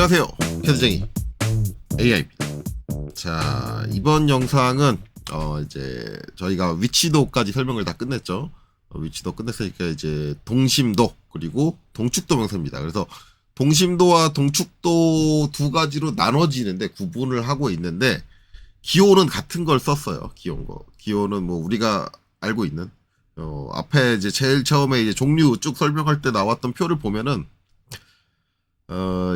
안녕하세요, 캐드쟁이 AI입니다. 자, 이번 영상은 이제 저희가 위치도까지 설명을 다 끝냈죠. 위치도 끝냈으니까 이제 동심도 그리고 동축도 명사입니다. 그래서 동심도와 동축도 두 가지로 나눠지는데 구분을 하고 있는데 기호는 같은 걸 썼어요. 기호는 뭐 우리가 알고 있는 앞에 이제 제일 처음에 이제 종류 쭉 설명할 때 나왔던 표를 보면은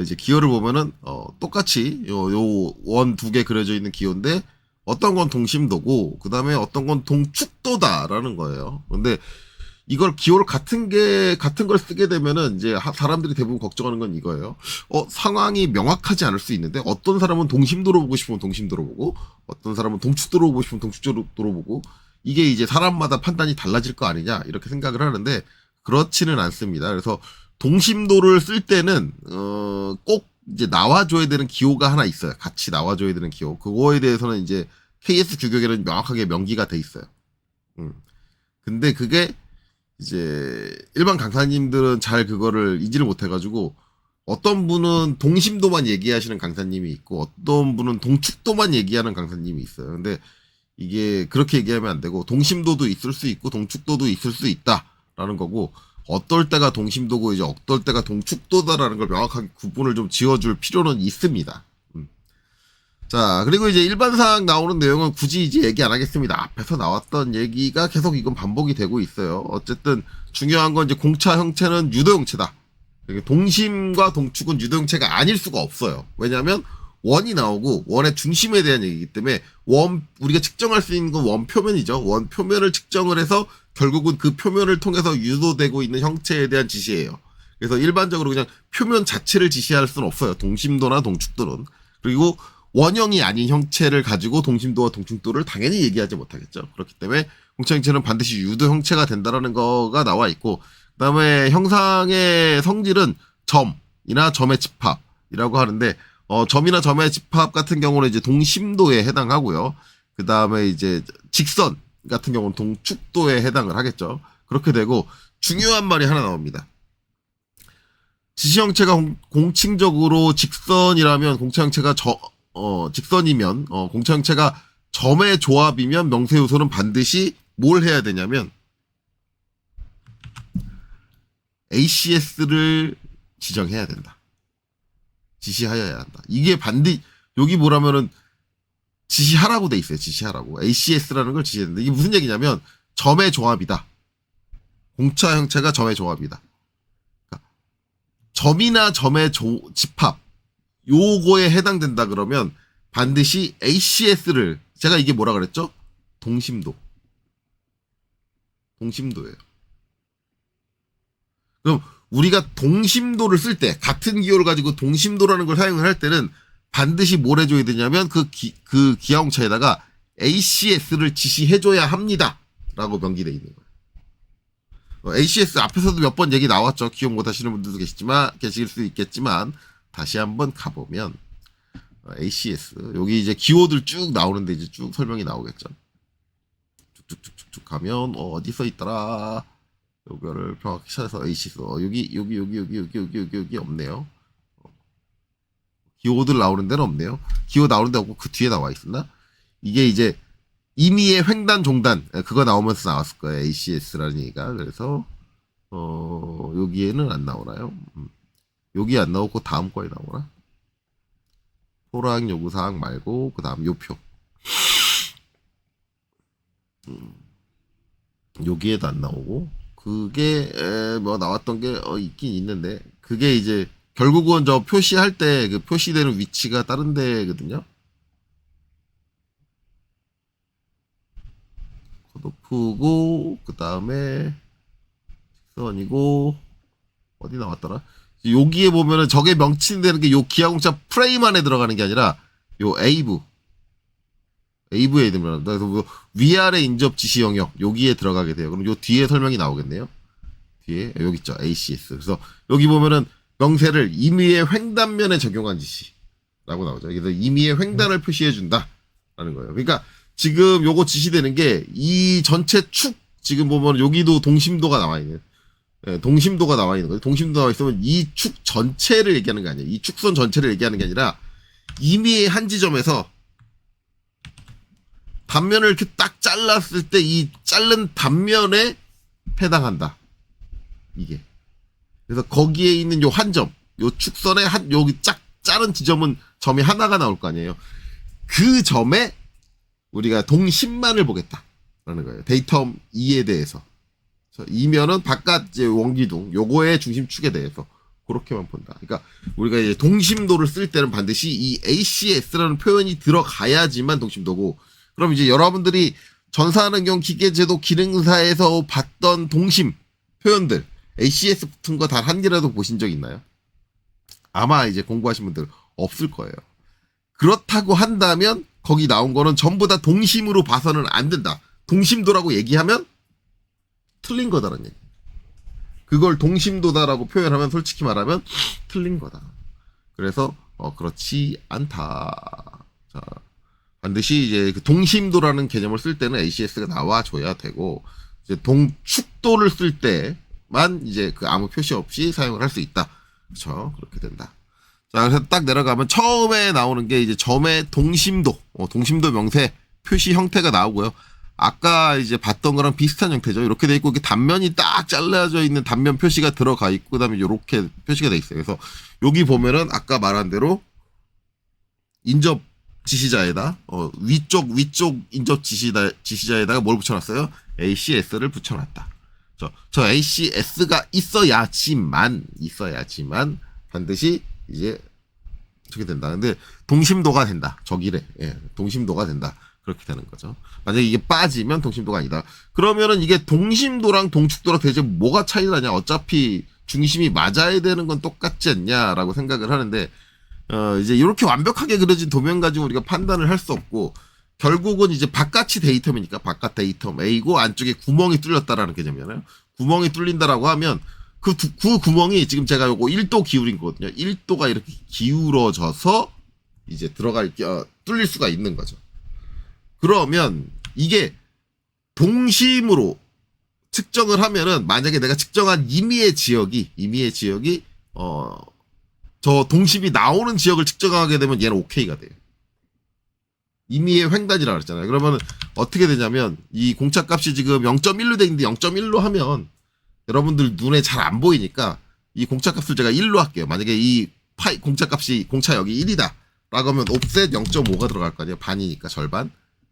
이제 기호를 보면은 똑같이 요 원 두 개 그려져 있는 기호인데 어떤 건 동심도고 그다음에 어떤 건 동축도다라는 거예요. 근데 이걸 기호를 같은 걸 쓰게 되면은 이제 사람들이 대부분 걱정하는 건 이거예요. 상황이 명확하지 않을 수 있는데 어떤 사람은 동심도로 보고 싶으면 동심도로 보고 어떤 사람은 동축도로 보고 싶으면 동축도로 보고 이게 이제 사람마다 판단이 달라질 거 아니냐 이렇게 생각을 하는데 그렇지는 않습니다. 그래서 동심도를 쓸 때는 꼭 이제 나와줘야 되는 기호가 하나 있어요. 같이 나와줘야 되는 기호. 그거에 대해서는 이제 KS 규격에는 명확하게 명기가 돼 있어요. 근데 그게 이제 일반 강사님들은 잘 그거를 인지를 못해가지고 어떤 분은 동심도만 얘기하시는 강사님이 있고 어떤 분은 동축도만 얘기하는 강사님이 있어요. 근데 이게 그렇게 얘기하면 안 되고 동심도도 있을 수 있고 동축도도 있을 수 있다라는 거고 어떨 때가 동심도고 이제 어떨 때가 동축도다라는 걸 명확하게 구분을 좀 지어줄 필요는 있습니다. 자, 그리고 이제 일반상 나오는 내용은 굳이 이제 얘기 안 하겠습니다. 앞에서 나왔던 얘기가 계속 이건 반복이 되고 있어요. 어쨌든 중요한 건 이제 공차 형체는 유도 형체다. 동심과 동축은 유도 형체가 아닐 수가 없어요. 왜냐하면 원이 나오고 원의 중심에 대한 얘기이기 때문에 우리가 측정할 수 있는 건 원 표면이죠. 원 표면을 측정을 해서 결국은 그 표면을 통해서 유도되고 있는 형체에 대한 지시예요. 그래서 일반적으로 그냥 표면 자체를 지시할 수는 없어요. 동심도나 동축도는. 그리고 원형이 아닌 형체를 가지고 동심도와 동축도를 당연히 얘기하지 못하겠죠. 그렇기 때문에 공차 형체는 반드시 유도 형체가 된다라는 거가 나와 있고 그다음에 형상의 성질은 점이나 점의 집합이라고 하는데 점이나 점의 집합 같은 경우는 이제 동심도에 해당하고요. 그다음에 이제 직선 같은 경우는 동축도에 해당을 하겠죠. 그렇게 되고 중요한 말이 하나 나옵니다. 지시 형체가 공칭적으로 직선이라면 공차 형체가 직선이면 공차 형체가 점의 조합이면 명세 요소는 반드시 뭘 해야 되냐면 ACS를 지정해야 된다. 지시하여야 한다. 이게 여기 뭐라면은 지시하라고 돼 있어요. 지시하라고. ACS라는 걸 지시해야 된다. 이게 무슨 얘기냐면 점의 조합이다. 공차 형체가 점의 조합이다. 그러니까 점이나 점의 집합 요거에 해당된다 그러면 반드시 ACS를 제가 이게 뭐라 그랬죠? 동심도예요. 그럼 우리가 동심도를 쓸 때 같은 기호를 가지고 동심도라는 걸 사용을 할 때는 반드시 뭘 해줘야 되냐면 그 기하공차에다가 ACS를 지시해줘야 합니다. 라고 명기되어 있는 거예요. ACS 앞에서도 몇 번 얘기 나왔죠. 기억 못 하시는 분들도 계실 수 있겠지만 다시 한번 가보면 ACS 여기 이제 기호들 쭉 나오는데 이제 쭉 설명이 나오겠죠. 쭉쭉쭉쭉 가면 어디 써 있더라. 요거를 정확히 찾아서 ACS 여기 없네요. 기호들 나오는 데는 없네요. 기호 나오는 데 없고 그 뒤에 나와 있었나? 이게 이제 임의의 횡단 종단 그거 나오면서 나왔을 거예요. ACS라는 얘기가. 그래서 여기에는 안 나오나요? 여기 안 나오고 다음 거에 나오나? 소랑 요구사항 말고 그 다음 요표. 여기에도 안 나오고 그게 뭐 나왔던 게 있긴 있는데 그게 이제 결국은 저 표시할 때 그 표시되는 위치가 다른 데거든요. 컷오프고 그 다음에 직선이고 어디 나왔더라? 여기에 보면은 저게 명칭되는 게 요 기하공차 프레임 안에 들어가는 게 아니라 요 AV에 들어갑니다. 그래서 뭐 위아래 인접 지시 영역 여기에 들어가게 돼요. 그럼 요 뒤에 설명이 나오겠네요. 뒤에 여기 있죠. ACS. 그래서 여기 보면은 명세를 임의의 횡단면에 적용한 지시라고 나오죠. 그래서 임의의 횡단을 표시해 준다라는 거예요. 그러니까 지금 요거 지시되는 게 이 전체 축 지금 보면 여기도 동심도가 나와 있는 예, 동심도가 나와 있는 거죠. 동심도 나와 있으면 이 축 전체를 얘기하는 게 아니에요. 이 축선 전체를 얘기하는 게 아니라 이미 한 지점에서 단면을 이렇게 딱 잘랐을 때 이 자른 단면에 해당한다. 이게. 그래서 거기에 있는 요 한 점, 요 축선의 여기 짝 자른 지점은 점이 하나가 나올 거 아니에요. 그 점에 우리가 동심만을 보겠다라는 거예요. 데이터 2에 대해서. 이면은 바깥 이제 원기둥, 요거의 중심축에 대해서 그렇게만 본다. 그러니까 우리가 이제 동심도를 쓸 때는 반드시 이 ACS라는 표현이 들어가야지만 동심도고, 그럼 이제 여러분들이 전산환경 기계제도 기능사에서 봤던 동심 표현들 ACS 붙은 거 단 한 개라도 보신 적 있나요? 아마 이제 공부하신 분들 없을 거예요. 그렇다고 한다면 거기 나온 거는 전부 다 동심으로 봐서는 안 된다. 동심도라고 얘기하면 틀린 거다라는 얘기. 그걸 동심도다라고 표현하면 솔직히 말하면 틀린 거다. 그래서 그렇지 않다. 자, 반드시 이제 그 동심도라는 개념을 쓸 때는 ACS가 나와줘야 되고, 이제 동축도를 쓸 때만 이제 그 아무 표시 없이 사용을 할 수 있다. 그렇죠? 그렇게 된다. 자, 그래서 딱 내려가면 처음에 나오는 게 이제 점의 동심도, 동심도 명세 표시 형태가 나오고요. 아까 이제 봤던 거랑 비슷한 형태죠. 이렇게 돼 있고, 이게 단면이 딱 잘라져 있는 단면 표시가 들어가 있고, 그 다음에 이렇게 표시가 돼 있어요. 그래서 여기 보면은 아까 말한 대로 인접 지시자에다, 위쪽 인접 지시자에다가 뭘 붙여놨어요? ACS를 붙여놨다. 저 ACS가 있어야지만 반드시 이제 저게 된다. 근데 동심도가 된다. 저기래. 예, 동심도가 된다. 그렇게 되는 거죠. 만약에 이게 빠지면 동심도가 아니다. 그러면은 이게 동심도랑 동축도랑 대체 뭐가 차이 나냐? 어차피 중심이 맞아야 되는 건 똑같지 않냐라고 생각을 하는데, 이제 이렇게 완벽하게 그려진 도면 가지고 우리가 판단을 할 수 없고, 결국은 이제 바깥이 데이터이니까 바깥 데이터 A고 안쪽에 구멍이 뚫렸다라는 개념이잖아요. 구멍이 뚫린다라고 하면 그 구멍이 지금 제가 요거 1도 기울인 거거든요. 1도가 이렇게 기울어져서 이제 뚫릴 수가 있는 거죠. 그러면 이게 동심으로 측정을 하면은, 만약에 내가 측정한 임의의 지역이 저 동심이 나오는 지역을 측정하게 되면 얘는 오케이가 돼요. 임의의 횡단이라고 그랬잖아요. 그러면 어떻게 되냐면, 이 공차값이 지금 0.1로 돼 있는데 0.1로 하면 여러분들 눈에 잘 안 보이니까 이 공차값을 제가 1로 할게요. 만약에 이 공차값이 공차역이 1이다 라고 하면 옵셋 0.5가 들어갈 거 아니에요. 반이니까 절반.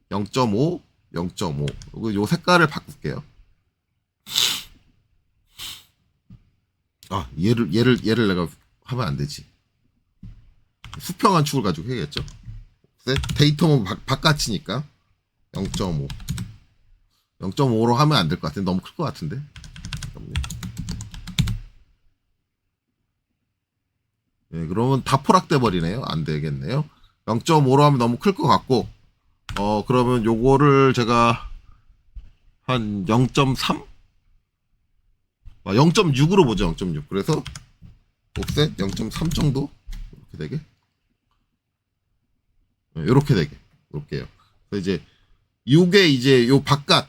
0.5 0.5 요 색깔을 바꿀게요. 아, 얘를 내가 하면 안 되지. 수평한 축을 가지고 해야겠죠. 데이터는 바깥이니까 0.5 0.5로 하면 안 될 것 같은데, 너무 클 것 같은데. 네, 그러면 다 포락돼 버리네요. 안 되겠네요. 0.5로 하면 너무 클 것 같고, 그러면 요거를 제가 한 0.3? 0.6으로 보죠. 0.6. 그래서 옵셋 0.3 정도 이렇게 되게, 이렇게 되게, 이렇게요. 그래서 이제 요게 이제 요 바깥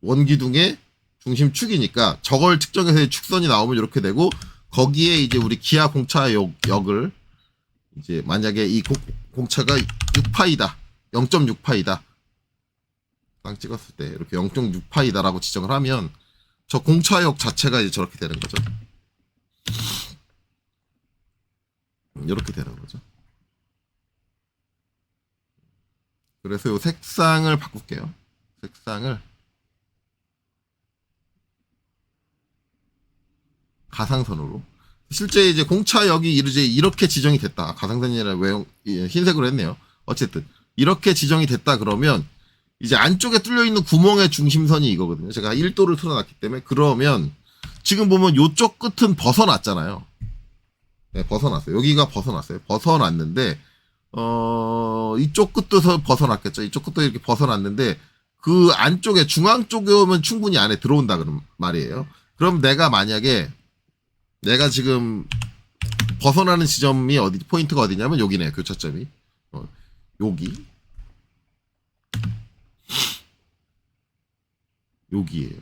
원기둥의 중심축이니까 저걸 측정해서 축선이 나오면 이렇게 되고, 거기에 이제 우리 기아 공차역을 이제 만약에 이 공차가 6파이다, 0.6파이다 땅 찍었을 때 이렇게 0.6파이다라고 지정을 하면 저 공차역 자체가 이제 저렇게 되는 거죠. 이렇게 되는 거죠. 그래서 요 색상을 바꿀게요. 색상을 가상선으로. 실제 이제 공차역이 이제 이렇게 지정이 됐다. 가상선이라 흰색으로 했네요. 어쨌든 이렇게 지정이 됐다 그러면 이제 안쪽에 뚫려 있는 구멍의 중심선이 이거거든요. 제가 1도를 틀어놨기 때문에. 그러면 지금 보면 요쪽 끝은 벗어났잖아요. 네, 벗어났어요. 여기가 벗어났어요. 벗어났는데 이쪽 끝도 벗어났겠죠. 이쪽 끝도 이렇게 벗어났는데 그 안쪽에 중앙 쪽에 오면 충분히 안에 들어온다 그런 말이에요. 그럼 내가 지금 벗어나는 지점이 포인트가 어디냐면 여기네요. 교차점이. 여기에요.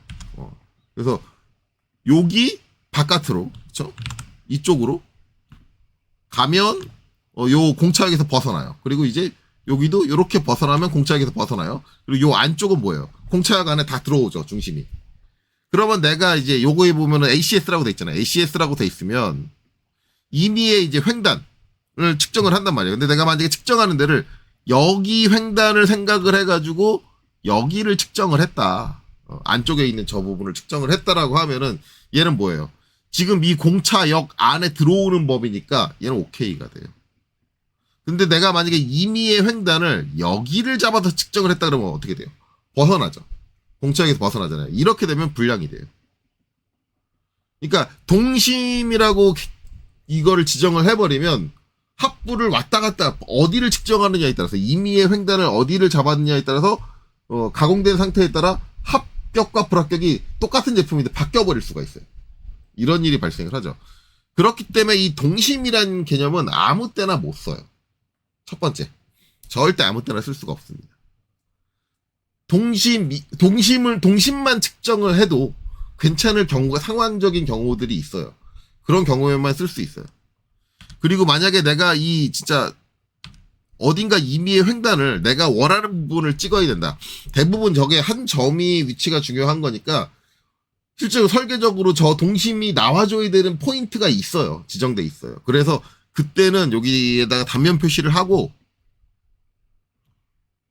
그래서 여기 바깥으로, 그쵸? 이쪽으로 가면 요 공차역에서 벗어나요. 그리고 이제 여기도 이렇게 벗어나면 공차역에서 벗어나요. 그리고 요 안쪽은 뭐예요? 공차역 안에 다 들어오죠, 중심이. 그러면 내가 이제 요거에 보면은 ACS라고 돼 있잖아요. ACS라고 돼 있으면 임의의 이제 횡단을 측정을 한단 말이에요. 근데 내가 만약에 측정하는 데를 여기 횡단을 생각을 해가지고 여기를 측정을 했다. 안쪽에 있는 저 부분을 측정을 했다라고 하면은 얘는 뭐예요? 지금 이 공차역 안에 들어오는 법이니까 얘는 오케이가 돼요. 근데 내가 만약에 임의의 횡단을 여기를 잡아서 측정을 했다 그러면 어떻게 돼요? 벗어나죠. 공차역에서 벗어나잖아요. 이렇게 되면 불량이 돼요. 그러니까 동심이라고 이거를 지정을 해버리면 합부를 왔다 갔다 어디를 측정하느냐에 따라서 임의의 횡단을 어디를 잡았느냐에 따라서 가공된 상태에 따라 합격과 불합격이 똑같은 제품인데 바뀌어버릴 수가 있어요. 이런 일이 발생을 하죠. 그렇기 때문에 이 동심이라는 개념은 아무 때나 못 써요. 첫 번째, 절대 아무 때나 쓸 수가 없습니다. 동심만 측정을 해도 괜찮을 경우가 상황적인 경우들이 있어요. 그런 경우에만 쓸 수 있어요. 그리고 만약에 내가 이 진짜 어딘가 임의의 횡단을 내가 원하는 부분을 찍어야 된다. 대부분 저게 한 점이 위치가 중요한 거니까 실제로 설계적으로 저 동심이 나와줘야 되는 포인트가 있어요. 지정돼 있어요. 그래서 그때는 여기에다가 단면 표시를 하고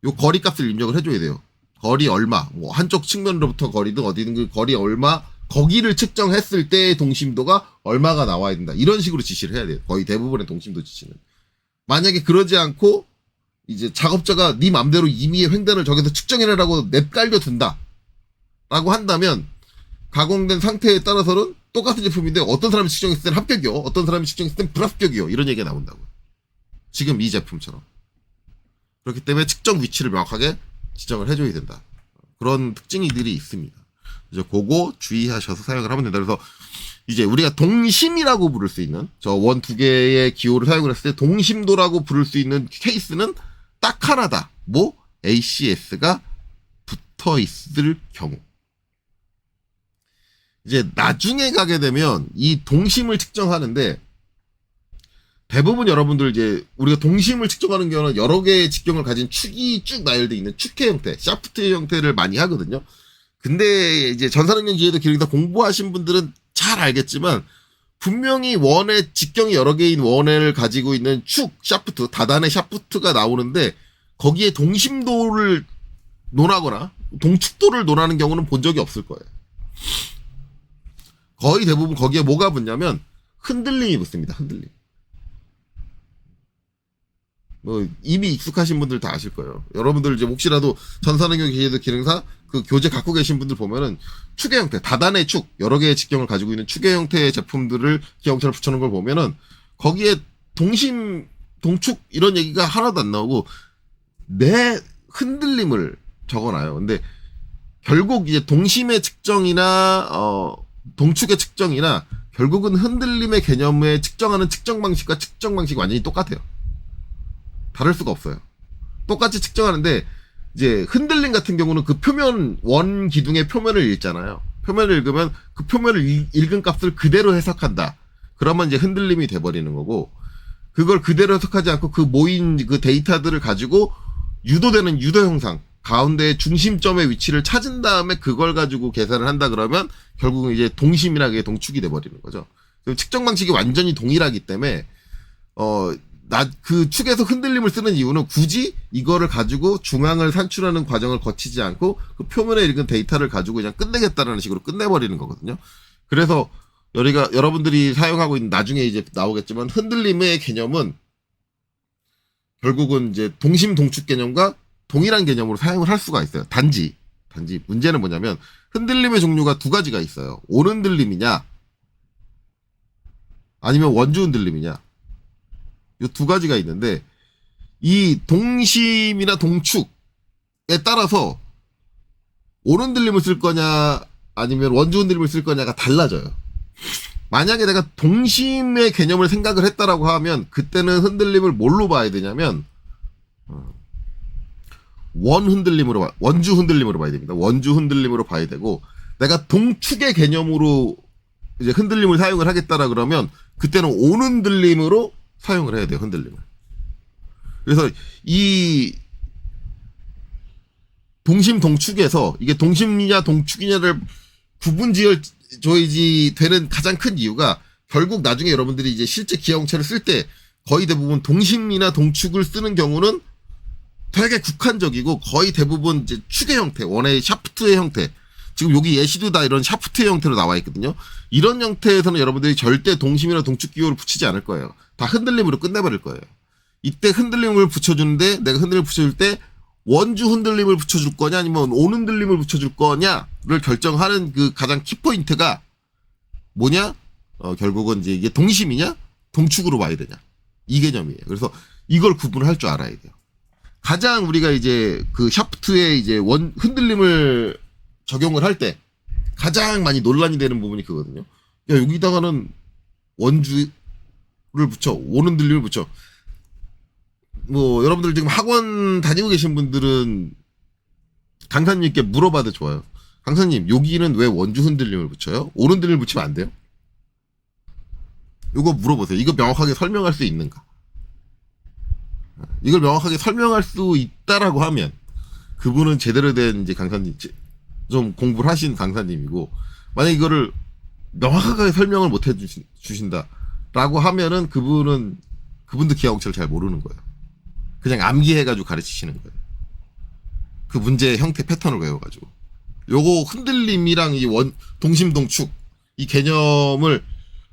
요 거리 값을 입력을 해줘야 돼요. 거리 얼마, 뭐 한쪽 측면으로부터 거리든 어디든 그 거리 얼마, 거기를 측정했을 때의 동심도가 얼마가 나와야 된다. 이런 식으로 지시를 해야 돼요. 거의 대부분의 동심도 지시는. 만약에 그러지 않고 이제 작업자가 네 맘대로 임의의 횡단을 저기서 측정해내라고 냅깔려 둔다. 라고 한다면 가공된 상태에 따라서는 똑같은 제품인데 어떤 사람이 측정했을 때는 합격이요. 어떤 사람이 측정했을 때는 불합격이요. 이런 얘기가 나온다고요. 지금 이 제품처럼. 그렇기 때문에 측정 위치를 명확하게 지정을 해줘야 된다. 그런 특징들이 있습니다. 이제 그거 주의하셔서 사용을 하면 된다. 그래서 이제 우리가 동심이라고 부를 수 있는 저 원 두 개의 기호를 사용을 했을 때 동심도라고 부를 수 있는 케이스는 딱 하나다. 뭐? ACS가 붙어 있을 경우. 이제 나중에 가게 되면 이 동심을 측정하는데 대부분 여러분들 이제 우리가 동심을 측정하는 경우는 여러 개의 직경을 가진 축이 쭉 나열되어 있는 축의 형태, 샤프트의 형태를 많이 하거든요. 근데 이제 전산응용 기계도 기록이다 공부하신 분들은 잘 알겠지만 분명히 원의 직경이 여러 개인 원을 가지고 있는 축, 샤프트, 다단의 샤프트가 나오는데 거기에 동심도를 논하거나 동축도를 논하는 경우는 본 적이 없을 거예요. 거의 대부분 거기에 뭐가 붙냐면 흔들림이 붙습니다. 흔들림. 뭐 이미 익숙하신 분들 다 아실 거예요. 여러분들 이제 혹시라도 전산응용 기계도 기능사 그 교재 갖고 계신 분들 보면은 축의 형태, 다단의 축, 여러 개의 직경을 가지고 있는 축의 형태의 제품들을 기형처럼 붙여놓은 걸 보면은 거기에 동심, 동축 이런 얘기가 하나도 안 나오고 내 흔들림을 적어놔요. 근데 결국 이제 동심의 측정이나 동축의 측정이나 결국은 흔들림의 개념에 측정하는 측정 방식과 측정 방식이 완전히 똑같아요. 다를 수가 없어요. 똑같이 측정하는데 이제 흔들림 같은 경우는 그 표면 원 기둥의 표면을 읽잖아요. 표면을 읽으면 그 표면을 읽은 값을 그대로 해석한다. 그러면 이제 흔들림이 돼버리는 거고 그걸 그대로 해석하지 않고 그 모인 그 데이터들을 가지고 유도되는 유도 형상 가운데 중심점의 위치를 찾은 다음에 그걸 가지고 계산을 한다 그러면 결국은 이제 동심이나 그게 동축이 돼버리는 거죠. 측정 방식이 완전히 동일하기 때문에 그 축에서 흔들림을 쓰는 이유는 굳이 이거를 가지고 중앙을 산출하는 과정을 거치지 않고 그 표면에 읽은 데이터를 가지고 그냥 끝내겠다라는 식으로 끝내버리는 거거든요. 그래서 여러분들이 사용하고 있는 나중에 이제 나오겠지만 흔들림의 개념은 결국은 이제 동심 동축 개념과 동일한 개념으로 사용을 할 수가 있어요. 단지 문제는 뭐냐면 흔들림의 종류가 두 가지가 있어요. 온 흔들림이냐 아니면 원주 흔들림이냐. 이 두 가지가 있는데 이 동심이나 동축에 따라서 온 흔들림을 쓸 거냐 아니면 원주 흔들림을 쓸 거냐가 달라져요. 만약에 내가 동심의 개념을 생각을 했다라고 하면 그때는 흔들림을 뭘로 봐야 되냐면 원주 흔들림으로 봐야 됩니다. 원주 흔들림으로 봐야 되고 내가 동축의 개념으로 이제 흔들림을 사용을 하겠다라 그러면 그때는 온 흔들림으로 사용을 해야 돼요. 흔들림을. 그래서 이 동심 동축에서 이게 동심이냐 동축이냐를 구분지어줘야지 되는 가장 큰 이유가 결국 나중에 여러분들이 이제 실제 기아용체를 쓸 때 거의 대부분 동심이나 동축을 쓰는 경우는 되게 국한적이고 거의 대부분 이제 축의 형태, 원의 샤프트의 형태. 지금 여기 예시도 다 이런 샤프트의 형태로 나와 있거든요. 이런 형태에서는 여러분들이 절대 동심이나 동축 기호를 붙이지 않을 거예요. 다 흔들림으로 끝내버릴 거예요. 이때 흔들림을 붙여주는데 내가 흔들림을 붙여줄 때 원주 흔들림을 붙여줄 거냐 아니면 온 흔들림을 붙여줄 거냐를 결정하는 그 가장 키포인트가 뭐냐? 결국은 이제 이게 동심이냐 동축으로 와야 되냐 이 개념이에요. 그래서 이걸 구분할 줄 알아야 돼요. 가장 우리가 이제 그 샤프트에 이제 흔들림을 적용을 할 때 가장 많이 논란이 되는 부분이 그거든요. 야, 여기다가는 원주를 붙여, 온 흔들림을 붙여. 뭐 여러분들 지금 학원 다니고 계신 분들은 강사님께 물어봐도 좋아요. 강사님, 여기는 왜 원주 흔들림을 붙여요? 온 흔들림을 붙이면 안 돼요? 이거 물어보세요. 이거 명확하게 설명할 수 있는가? 이걸 명확하게 설명할 수 있다라고 하면 그분은 제대로 된 이제 강사님, 좀 공부를 하신 강사님이고, 만약 이거를 명확하게 설명을 못 해주신다라고 하면은 그분도 기하공체를 잘 모르는 거예요. 그냥 암기해가지고 가르치시는 거예요. 그 문제의 형태 패턴을 외워가지고. 요거 흔들림이랑 이 동심동축 이 개념을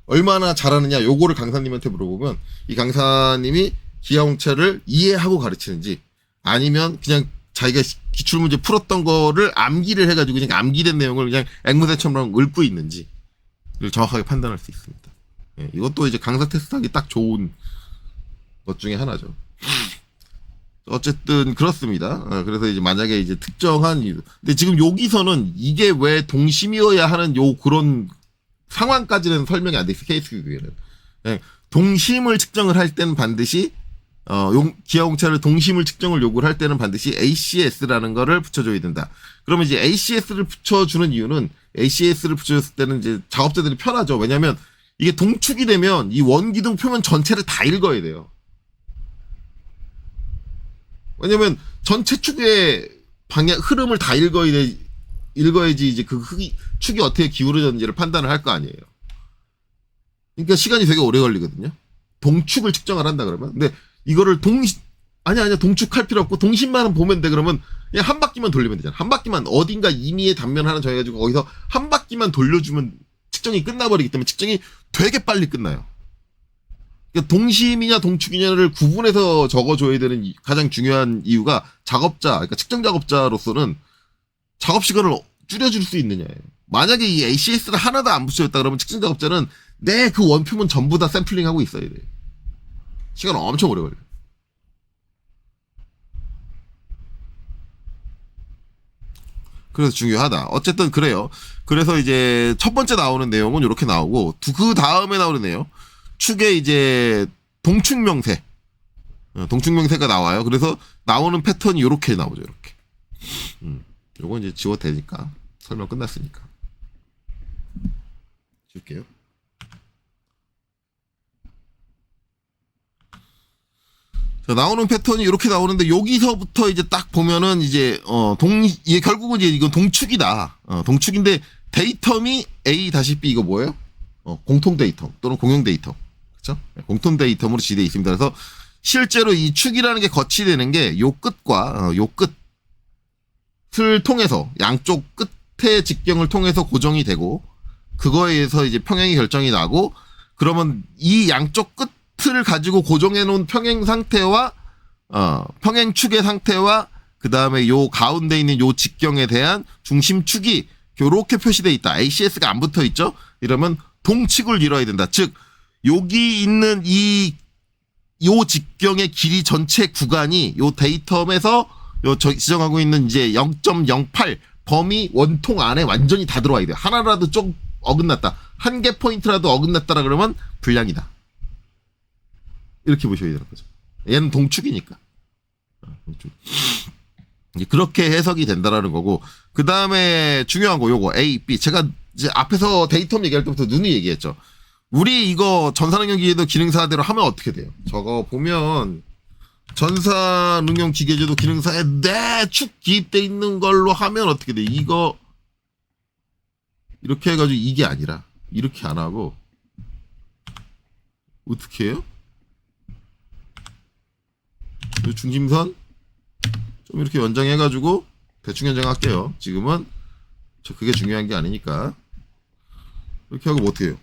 얼마나 잘하느냐 요거를 강사님한테 물어보면 이 강사님이 기하공체를 이해하고 가르치는지 아니면 그냥 자기가 기출문제 풀었던 거를 암기를 해가지고 그냥 암기된 내용을 그냥 앵무새처럼 읊고 있는지를 정확하게 판단할 수 있습니다. 예, 이것도 이제 강사 테스트하기 딱 좋은 것 중에 하나죠. 어쨌든 그렇습니다. 그래서 이제 만약에 이제 특정한 이유, 근데 지금 여기서는 이게 왜 동심이어야 하는 그런 상황까지는 설명이 안 돼 있어. 케이스 교육에는. 예, 동심을 측정을 할 때는 반드시 기하공체를 동심을 측정을 요구를 할 때는 반드시 ACS라는 거를 붙여줘야 된다. 그러면 이제 ACS를 붙여주는 이유는 ACS를 붙여줬을 때는 이제 작업자들이 편하죠. 왜냐면 이게 동축이 되면 이 원기둥 표면 전체를 다 읽어야 돼요. 왜냐면 전체 축의 흐름을 다 읽어야지 이제 그 축이 어떻게 기울어졌는지를 판단을 할 거 아니에요. 그러니까 시간이 되게 오래 걸리거든요. 동축을 측정을 한다 그러면. 근데 이거를 아니야, 동축할 필요 없고 동심만 보면 돼. 그러면 그냥 한 바퀴만 돌리면 되잖아. 한 바퀴만 어딘가 임의의 단면 하나 정해가지고 거기서 한 바퀴만 돌려주면 측정이 끝나버리기 때문에 측정이 되게 빨리 끝나요. 그러니까 동심이냐 동축이냐를 구분해서 적어줘야 되는 가장 중요한 이유가 그러니까 측정 작업자로서는 작업 시간을 줄여줄 수 있느냐예요. 만약에 이 ACS를 하나도 안 붙여줬다 그러면 측정 작업자는 내 그 원표문 전부 다 샘플링하고 있어야 돼. 시간 엄청 오래 걸려. 그래서 중요하다. 어쨌든 그래요. 그래서 이제 첫 번째 나오는 내용은 이렇게 나오고 그 다음에 나오는 내용 축에 이제 동축명세 동축명세가 나와요. 그래서 나오는 패턴이 이렇게 나오죠. 이렇게. 요건 이제 지워도 되니까 설명 끝났으니까 지울게요. 자, 나오는 패턴이 이렇게 나오는데 여기서부터 이제 딱 보면은 이제 이게 결국은 이제 이건 동축이다. 동축인데 데이텀이 A-B 이거 뭐예요? 공통 데이텀 또는 공용 데이텀. 그렇죠? 공통 데이텀으로 지되어 있습니다. 그래서 실제로 이 축이라는 게 거치되는 게 요 끝과 요 끝을 통해서 양쪽 끝의 직경을 통해서 고정이 되고 그거에 의해서 이제 평행이 결정이 나고 그러면 이 양쪽 끝을 가지고 고정해 놓은 평행 상태와 평행축의 상태와 그 다음에 요 가운데 있는 요 직경에 대한 중심축이 요렇게 표시되어 있다. ACS가 안 붙어 있죠? 이러면 동축을 이뤄야 된다. 즉 여기 있는 요 직경의 길이 전체 구간이 요 데이텀에서 지정하고 있는 이제 0.08 범위 원통 안에 완전히 다 들어와야 돼요. 하나라도 좀 어긋났다. 한 개 포인트라도 어긋났다라 그러면 불량이다. 이렇게 보셔야 되는 거죠. 얘는 동축이니까. 동축. 그렇게 해석이 된다라는 거고, 그 다음에 중요한 거 요거 A, B. 제가 이제 앞에서 데이텀 얘기할 때부터 누누이 얘기했죠. 우리 이거 전산응용기계도 기능사대로 하면 어떻게 돼요? 저거 보면 전산응용 기계제도 기능사에 내축 기입돼 있는 걸로 하면 어떻게 돼? 이거 이렇게 해가지고 이게 아니라 이렇게 안 하고 어떻게 해요? 이 중심선 좀 이렇게 연장해가지고 대충 연장할게요. 지금은 그게 중요한 게 아니니까 이렇게 하고 뭐 어떻게 해요?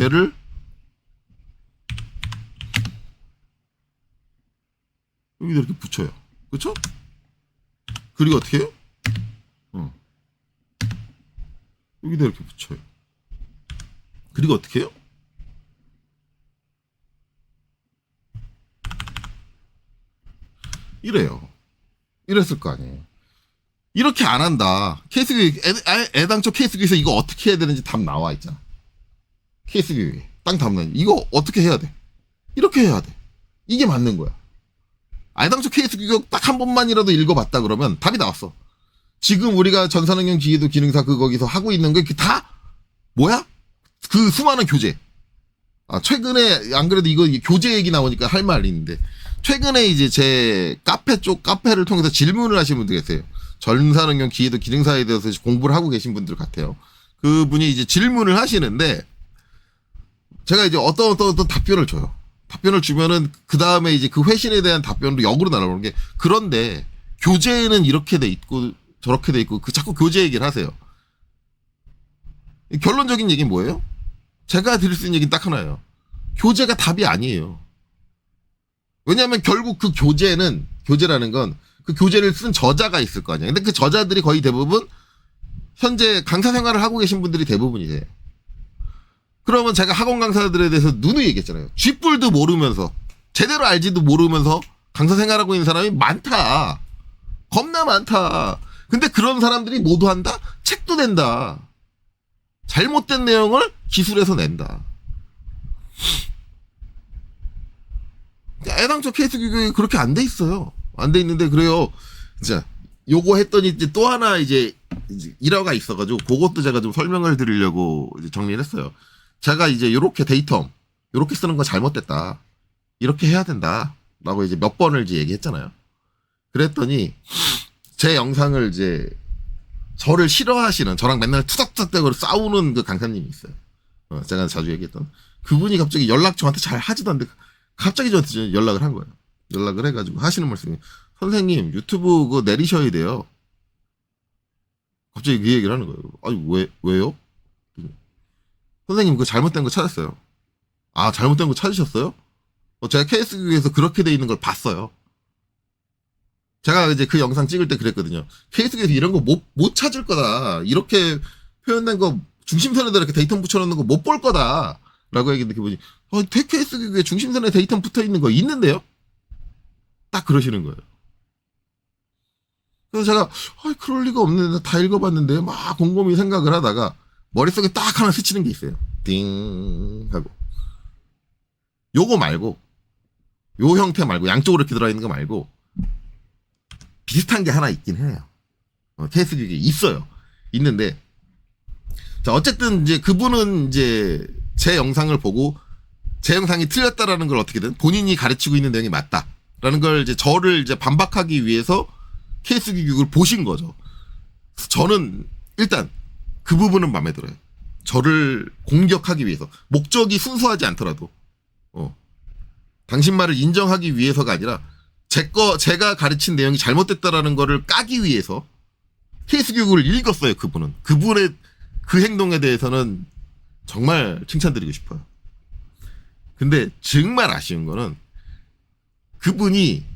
얘를 여기다 이렇게 붙여요. 그쵸? 그리고 어떻게 해요? 여기다 이렇게 붙여요. 그리고 어떻게 해요? 이래요. 이랬을 거 아니에요. 이렇게 안 한다. 케이스 교육, 애당초 케이스 교육에서 이거 어떻게 해야 되는지 답 나와 있잖아. 케이스 교육에. 땅 답 나와. 이거 어떻게 해야 돼? 이렇게 해야 돼. 이게 맞는 거야. 애당초 케이스 교육 딱 한 번만이라도 읽어봤다 그러면 답이 나왔어. 지금 우리가 전산응용 기계도 기능사 거기서 하고 있는 게 다 뭐야? 그 수많은 교재. 최근에 안 그래도 이거 교재 얘기 나오니까 할 말이 있는데 최근에 이제 제 카페를 통해서 질문을 하신 분들 계세요. 전산응용 기계도 기능사에 대해서 공부를 하고 계신 분들 같아요. 그분이 이제 질문을 하시는데 제가 이제 어떤 답변을 줘요. 답변을 주면은 그 다음에 이제 그 회신에 대한 답변으로 역으로 날아오는 게 그런데 교재에는 이렇게 돼 있고 저렇게 돼 있고 자꾸 교재 얘기를 하세요. 결론적인 얘기는 뭐예요? 제가 드릴 수 있는 얘기는 딱 하나예요. 교재가 답이 아니에요. 왜냐하면 결국 그 교재라는 건 그 교재를 쓴 저자가 있을 거 아니에요. 근데 그 저자들이 거의 대부분 현재 강사 생활을 하고 계신 분들이 대부분이세요. 그러면 제가 학원 강사들에 대해서 누누이 얘기했잖아요. 쥐뿔도 모르면서 제대로 알지도 모르면서 강사 생활하고 있는 사람이 많다. 겁나 많다. 근데 그런 사람들이 모두 한다? 책도 낸다. 잘못된 내용을 기술에서 낸다. 애당초 케이스 교육이 그렇게 안 돼 있어요. 안 돼 있는데 그래요. 자, 요거 했더니 이제 또 하나 이제 일화가 있어가지고 그것도 제가 좀 설명을 드리려고 이제 정리를 했어요. 제가 이제 요렇게 데이텀 요렇게 쓰는 거 잘못됐다. 이렇게 해야 된다. 라고 이제 몇 번을 이제 얘기했잖아요. 그랬더니 제 영상을 이제 저를 싫어하시는 저랑 맨날 투닥투닥대고 싸우는 그 강사님이 있어요. 제가 자주 얘기했던 그분이 갑자기 연락 저한테 잘 하지도 않는데 갑자기 저한테 연락을 한 거예요. 연락을 해가지고 하시는 말씀이 선생님 유튜브 그거 내리셔야 돼요. 갑자기 그 얘기를 하는 거예요. 아니 왜요? 선생님 그거 잘못된 거 찾았어요. 아 잘못된 거 찾으셨어요? 제가 케이스교육에서 그렇게 돼 있는 걸 봤어요. 제가 이제 그 영상 찍을 때 그랬거든요. 케이스교육에서 이런 거 못 찾을 거다. 이렇게 표현된 거 중심선에다 이렇게 데이터 붙여놓는 거 못 볼 거다. 라고 얘기했는데 그분이 케이스교육에 중심선에 데이터 붙어 있는 거 있는데요? 딱 그러시는 거예요. 그래서 제가 그럴 리가 없는데 다 읽어봤는데 막 곰곰이 생각을 하다가 머릿속에 딱 하나 스치는 게 있어요. 띵 하고 요거 말고 요 형태 말고 양쪽으로 이렇게 들어있는 거 말고 비슷한 게 하나 있긴 해요. 케이스 교육이 있어요. 있는데 자 어쨌든 이제 그분은 이제 제 영상을 보고 제 영상이 틀렸다라는 걸 어떻게든 본인이 가르치고 있는 내용이 맞다라는 걸 이제 저를 이제 반박하기 위해서 케이스 교육을 보신 거죠. 저는 일단 그 부분은 마음에 들어요. 저를 공격하기 위해서 목적이 순수하지 않더라도 당신 말을 인정하기 위해서가 아니라 제가 가르친 내용이 잘못됐다라는 거를 까기 위해서 케이스 교육을 읽었어요. 그분의 그 행동에 대해서는 정말 칭찬드리고 싶어요. 근데 정말 아쉬운 거는 그분이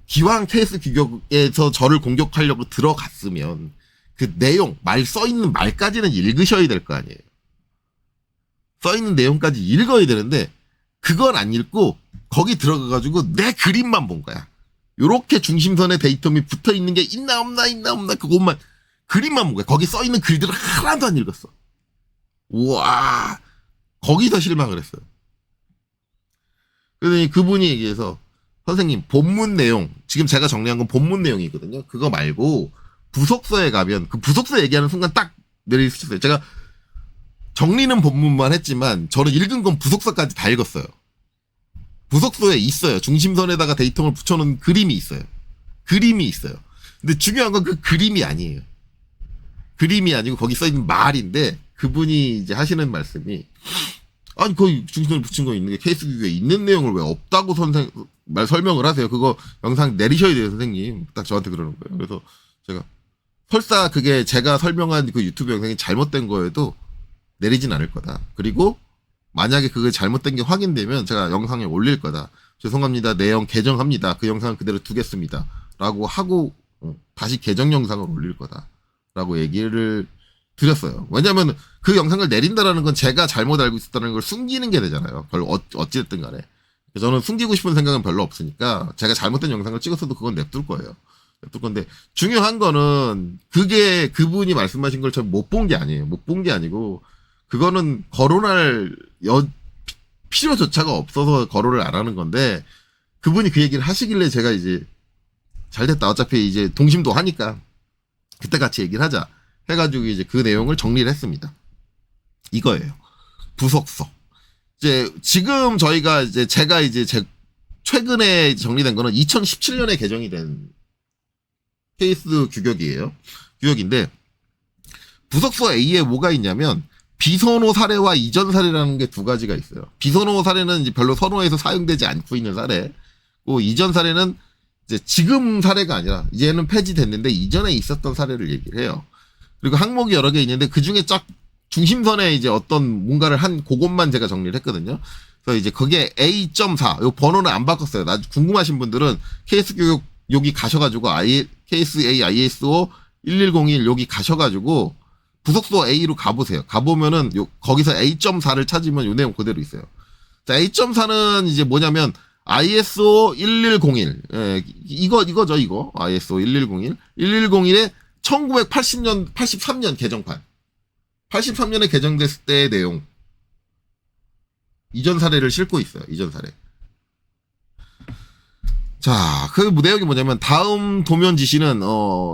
기왕 케이스 교육에서 저를 공격하려고 들어갔으면 그 내용, 써있는 말까지는 읽으셔야 될 거 아니에요. 써있는 내용까지 읽어야 되는데 그건 안 읽고 거기 들어가가지고 내 그림만 본 거야. 요렇게 중심선에 데이텀이 붙어 있는 게 있나 없나 그것만 그림만 본 거야. 거기 써있는 글들을 하나도 안 읽었어. 우와 거기서 실망을 했어요. 그러더니 그분이 얘기해서 선생님 본문 내용 지금 제가 정리한 건 본문 내용이거든요. 그거 말고 부속서에 가면 그 부속서 얘기하는 순간 딱 내리셨어요. 제가 정리는 본문만 했지만 저는 읽은 건 부속서까지 다 읽었어요. 부속서에 있어요. 중심선에다가 데이터를 붙여놓은 그림이 있어요. 그림이 있어요. 근데 중요한 건 그 그림이 아니에요. 그림이 아니고 거기 써있는 말인데 그분이 이제 하시는 말씀이 아니 거기 중심선에 붙인 거 있는 게 케이스 규격에 있는 내용을 왜 없다고 설명을 하세요. 그거 영상 내리셔야 돼요, 선생님. 딱 저한테 그러는 거예요. 그래서 제가 설사 그게 제가 설명한 그 유튜브 영상이 잘못된 거에도 내리진 않을 거다. 그리고 만약에 그게 잘못된 게 확인되면 제가 영상에 올릴 거다. 죄송합니다. 내용 개정합니다. 그 영상은 그대로 두겠습니다. 라고 하고 다시 개정 영상을 올릴 거다. 라고 얘기를 드렸어요. 왜냐면 그 영상을 내린다라는 건 제가 잘못 알고 있었다는 걸 숨기는 게 되잖아요. 별로 어찌됐든 간에. 저는 숨기고 싶은 생각은 별로 없으니까 제가 잘못된 영상을 찍었어도 그건 냅둘 거예요. 냅둘 건데 중요한 거는 그게 그분이 말씀하신 걸 전 못 본 게 아니에요. 못 본 게 아니고 그거는 거론할 필요조차가 없어서 거론을 안 하는 건데 그분이 그 얘기를 하시길래 제가 이제 잘됐다. 어차피 이제 동심도 하니까 그때 같이 얘기를 하자 해가지고 이제 그 내용을 정리를 했습니다. 이거예요. 부속서. 이제 지금 저희가 이제 제가 이제 최근에 정리된 거는 2017년에 개정이 된 케이스 규격이에요. 규격인데 부속서 A에 뭐가 있냐면 비선호 사례와 이전 사례라는 게 두 가지가 있어요. 비선호 사례는 이제 별로 선호에서 사용되지 않고 있는 사례고 이전 사례는 이제 지금 사례가 아니라 이제는 폐지됐는데 이전에 있었던 사례를 얘기를 해요. 그리고 항목이 여러 개 있는데 그 중에 쫙 중심선에 이제 어떤 뭔가를 한 그것만 제가 정리를 했거든요. 그래서 이제 그게 A.4 요 번호는 안 바꿨어요. 궁금하신 분들은 케이스 교육 여기 가셔가지고 케이스 A ISO 1101 여기 가셔가지고 부속서 A로 가보세요. 가보면은 거기서 A.4를 찾으면 요 내용 그대로 있어요. 자, A.4는 이제 뭐냐면 ISO 1101. 예, 이거죠, 이거. ISO 1101. 1101에 1980년, 83년 개정판. 83년에 개정됐을 때의 내용. 이전 사례를 싣고 있어요. 이전 사례. 자, 그 내용이 뭐냐면 다음 도면 지시는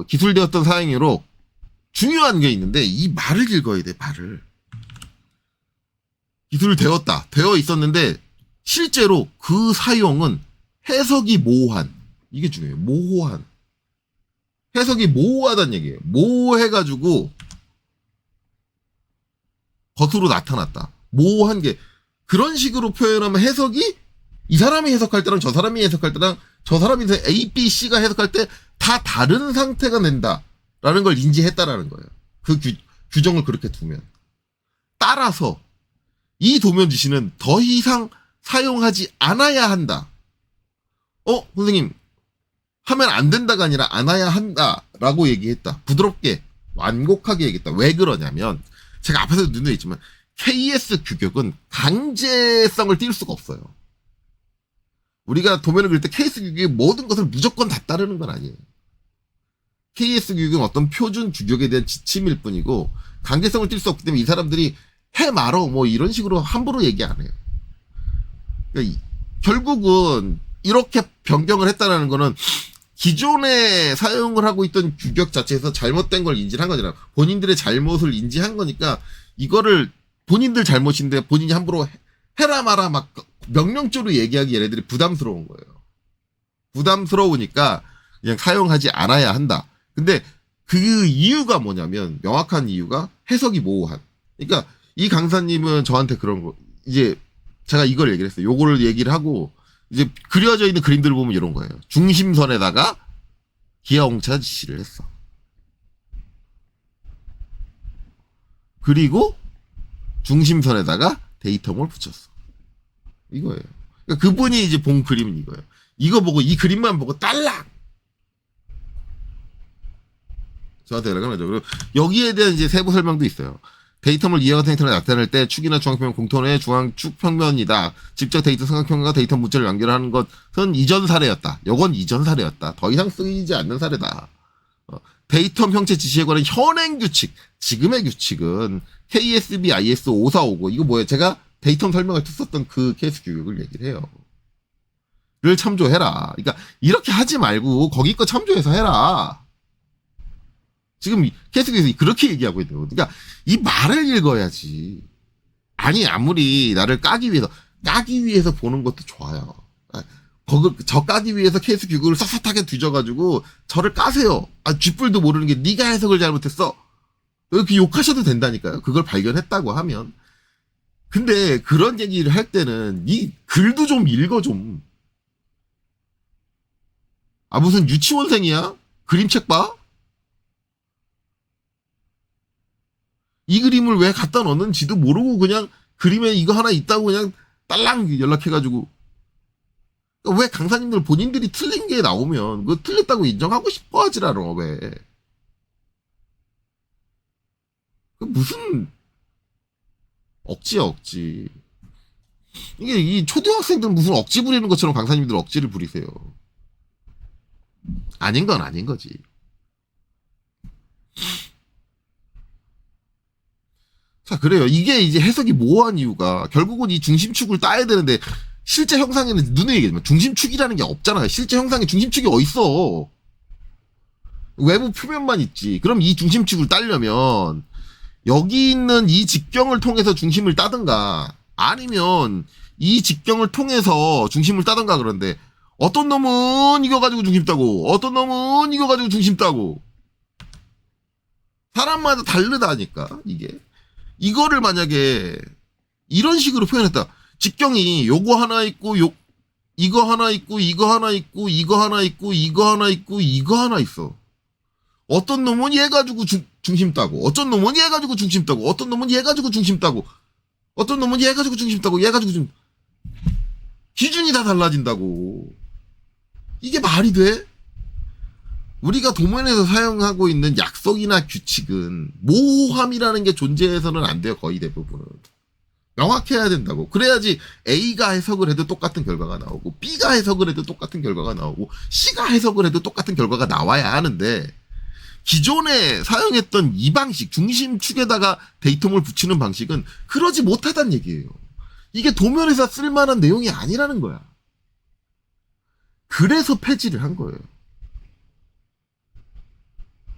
기술되었던 사행위로 중요한 게 있는데 이 말을 읽어야 돼. 말을. 기술되었다. 되어 있었는데 실제로 그 사용은 해석이 모호한. 이게 중요해요. 모호한. 해석이 모호하다는 얘기예요. 모호해가지고 겉으로 나타났다. 모호한 게 그런 식으로 표현하면 해석이 이 사람이 해석할 때랑 저 사람이 해석할 때랑 저 사람이 A, B, C가 해석할 때 다 다른 상태가 된다라는 걸 인지했다라는 거예요. 그 규정을 그렇게 두면. 따라서 이 도면 지시는 더 이상 사용하지 않아야 한다. 선생님 하면 안 된다가 아니라 안아야 한다라고 얘기했다. 부드럽게 완곡하게 얘기했다. 왜 그러냐면 제가 앞에서도 눈에 있지만 KS 규격은 강제성을 띌 수가 없어요. 우리가 도면을 그릴 때 KS 규격의 모든 것을 무조건 다 따르는 건 아니에요. KS 규격은 어떤 표준 규격에 대한 지침일 뿐이고 강제성을 띌 수 없기 때문에 이 사람들이 해 말어 뭐 이런 식으로 함부로 얘기 안 해요. 그러니까 결국은 이렇게 변경을 했다는 거는 기존에 사용을 하고 있던 규격 자체에서 잘못된 걸 인지를 한 거잖아요. 본인들의 잘못을 인지한 거니까 이거를 본인들 잘못인데 본인이 함부로 해라 마라 막 명령조로 얘기하기 얘네들이 부담스러운 거예요. 부담스러우니까 그냥 사용하지 않아야 한다. 근데 그 이유가 뭐냐면 명확한 이유가 해석이 모호한. 그러니까 이 강사님은 저한테 그런 거 이제 제가 이걸 얘기를 했어요. 요거를 얘기를 하고 이제 그려져 있는 그림들을 보면 이런 거예요. 중심선에다가 기아홍차 지시를 했어. 그리고 중심선에다가 데이터몰 붙였어. 이거예요. 그러니까 그분이 이제 본 그림은 이거예요. 이거 보고 이 그림만 보고 딸랑 저한테 연락을 하죠. 그리고 여기에 대한 이제 세부 설명도 있어요. 데이터몰 이해가 데이터를 나타낼 때 축이나 중앙평면 공통의 중앙축 평면이다. 직접 데이터 삼각형과 데이터 문자를 연결하는 것은 이전 사례였다. 요건 이전 사례였다. 더 이상 쓰이지 않는 사례다. 데이터 형체 지시에 관한 현행 규칙, 지금의 규칙은 KSB IS 5459 이거 뭐예요? 제가 데이터 설명을 썼던 그 케이스 규격을 얘기를 해요. 를 참조해라. 그러니까 이렇게 하지 말고 거기 거 참조해서 해라. 지금 계속해서 그렇게 얘기하고 있는 거예요. 그러니까 이 말을 읽어야지. 아니 아무리 나를 까기 위해서 보는 것도 좋아요. 저 까기 위해서 케이스 규격을 샅샅하게 뒤져가지고 저를 까세요. 쥐뿔도 모르는 게 네가 해석을 잘못했어. 이렇게 욕하셔도 된다니까요. 그걸 발견했다고 하면. 근데 그런 얘기를 할 때는 이 글도 좀 읽어 좀. 무슨 유치원생이야? 그림책 봐? 이 그림을 왜 갖다 넣는지도 모르고 그냥 그림에 이거 하나 있다고 그냥 딸랑 연락해가지고. 왜 강사님들 본인들이 틀린 게 나오면 그거 틀렸다고 인정하고 싶어 하지라라 왜. 무슨 억지야 억지. 이게 이 초등학생들 무슨 억지 부리는 것처럼 강사님들 억지를 부리세요. 아닌 건 아닌 거지. 자, 그래요. 이게 이제 해석이 모호한 이유가 결국은 이 중심축을 따야 되는데 실제 형상에는 눈에 얘기하지만 중심축이라는 게 없잖아요. 실제 형상에 중심축이 어딨어. 외부 표면만 있지. 그럼 이 중심축을 따려면 여기 있는 이 직경을 통해서 중심을 따든가 아니면 이 직경을 통해서 중심을 따든가. 그런데 어떤 놈은 이거 가지고 중심 따고 어떤 놈은 이거 가지고 중심 따고 사람마다 다르다니까 이게. 이거를 만약에 이런 식으로 표현했다. 직경이 요거 하나 있고 이거 하나 있고 이거 하나 있고 이거 하나 있고 이거 하나 있고 이거 하나 있어. 어떤 놈은 얘 가지고 중심 따고 어떤 놈은 얘 가지고 중심 따고 어떤 놈은 얘 가지고 중심 따고 어떤 놈은 얘 가지고 중심 따고 얘 가지고 좀 기준이 다 달라진다고. 이게 말이 돼? 우리가 도면에서 사용하고 있는 약속이나 규칙은 모호함이라는 게 존재해서는 안 돼요. 거의 대부분은. 명확해야 된다고. 그래야지 A가 해석을 해도 똑같은 결과가 나오고 B가 해석을 해도 똑같은 결과가 나오고 C가 해석을 해도 똑같은 결과가 나와야 하는데 기존에 사용했던 이 방식, 중심축에다가 데이터를 붙이는 방식은 그러지 못하다는 얘기예요. 이게 도면에서 쓸만한 내용이 아니라는 거야. 그래서 폐지를 한 거예요.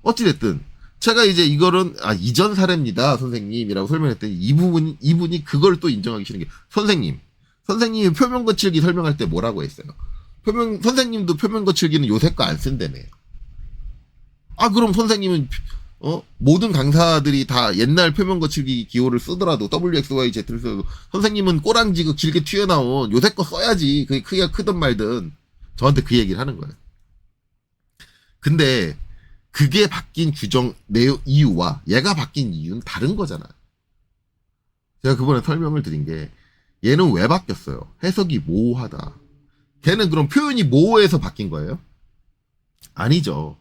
어찌됐든 제가 이제 이거는 이전 사례입니다 선생님이라고 설명했더니 이분이 그걸 또 인정하기 싫은 게 선생님이 표면 거칠기 설명할 때 뭐라고 했어요. 선생님도 표면 거칠기는 요새 거 안 쓴다며. 그럼 선생님은 모든 강사들이 다 옛날 표면 거칠기 기호를 쓰더라도 WXYZ를 써도 선생님은 꼬랑지 그 길게 튀어나온 요새 거 써야지. 그게 크기가 크든 말든. 저한테 그 얘기를 하는 거예요. 근데 그게 바뀐 규정 이유와 얘가 바뀐 이유는 다른 거잖아. 제가 그번에 설명을 드린 게 얘는 왜 바뀌었어요? 해석이 모호하다. 걔는 그럼 표현이 모호해서 바뀐 거예요? 아니죠.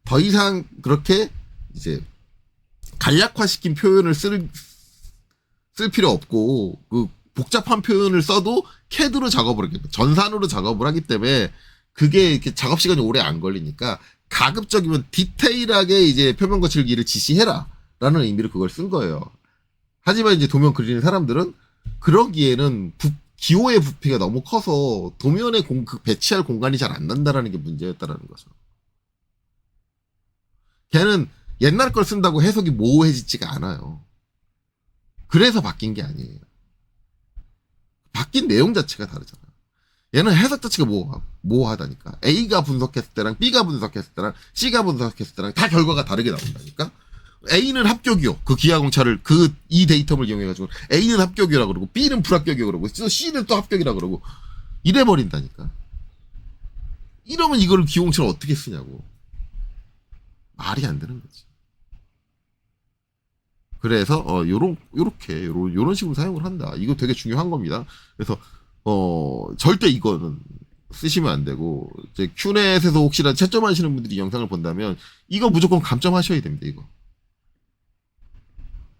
더 이상 그렇게 이제 간략화시킨 표현을 쓸 필요 없고 그 복잡한 표현을 써도 CAD로 작업을 하겠다. 전산으로 작업을 하기 때문에 그게 이렇게 작업 시간이 오래 안 걸리니까 가급적이면 디테일하게 이제 표면 거칠기를 지시해라 라는 의미로 그걸 쓴 거예요. 하지만 이제 도면 그리는 사람들은 그러기에는 기호의 부피가 너무 커서 도면에 배치할 공간이 잘 안 난다라는 게 문제였다라는 거죠. 걔는 옛날 걸 쓴다고 해석이 모호해지지가 않아요. 그래서 바뀐 게 아니에요. 바뀐 내용 자체가 다르잖아요. 얘는 해석 자체가 모호하다니까. A가 분석했을 때랑 B가 분석했을 때랑 C가 분석했을 때랑 다 결과가 다르게 나온다니까. A는 합격이요. 그 기하공차를 이 데이터를 이용해가지고 A는 합격이라고 그러고 B는 불합격이라고 그러고 C는 또 합격이라고 그러고 이래버린다니까. 이러면 이거를 기하공차를 어떻게 쓰냐고. 말이 안 되는 거지. 그래서 요런 식으로 사용을 한다. 이거 되게 중요한 겁니다. 그래서 절대 이거는 쓰시면 안 되고 이제 큐넷에서 혹시나 채점하시는 분들이 영상을 본다면 이거 무조건 감점하셔야 됩니다. 이거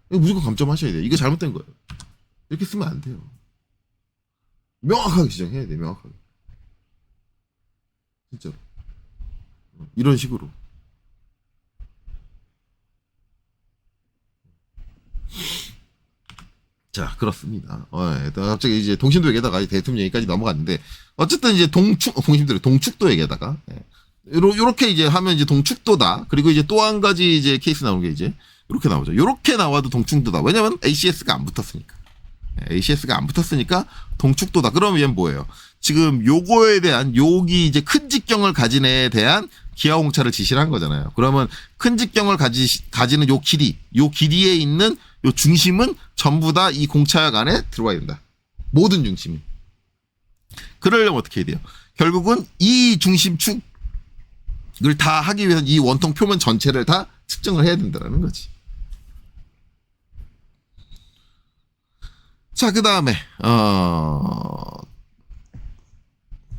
무조건 감점하셔야 돼요. 이거 잘못된 거예요. 이렇게 쓰면 안 돼요. 명확하게 지정해야 돼. 명확하게. 진짜로. 이런 식으로. 자, 그렇습니다. 갑자기 이제 동심도 얘기하다가 대통령 얘기까지 넘어갔는데, 어쨌든 이제 동축도 얘기하다가, 요렇게 이제 하면 이제 동축도다. 그리고 이제 또 한 가지 이제 케이스 나오는 게 이제 이렇게 나오죠. 요렇게 나와도 동축도다. 왜냐면 ACS가 안 붙었으니까. ACS가 안 붙었으니까 동축도다. 그러면 얘는 뭐예요? 지금 요거에 대한 여기 이제 큰 직경을 가진 애에 대한 기하 공차를 지시를 한 거잖아요. 그러면 큰 직경을 가지는 요 길이에 있는 요 중심은 전부 다 이 공차역 안에 들어와야 된다. 모든 중심이. 그러려면 어떻게 해야 돼요? 결국은 이 중심축을 다 하기 위해서 이 원통 표면 전체를 다 측정을 해야 된다는 거지. 자, 그 다음에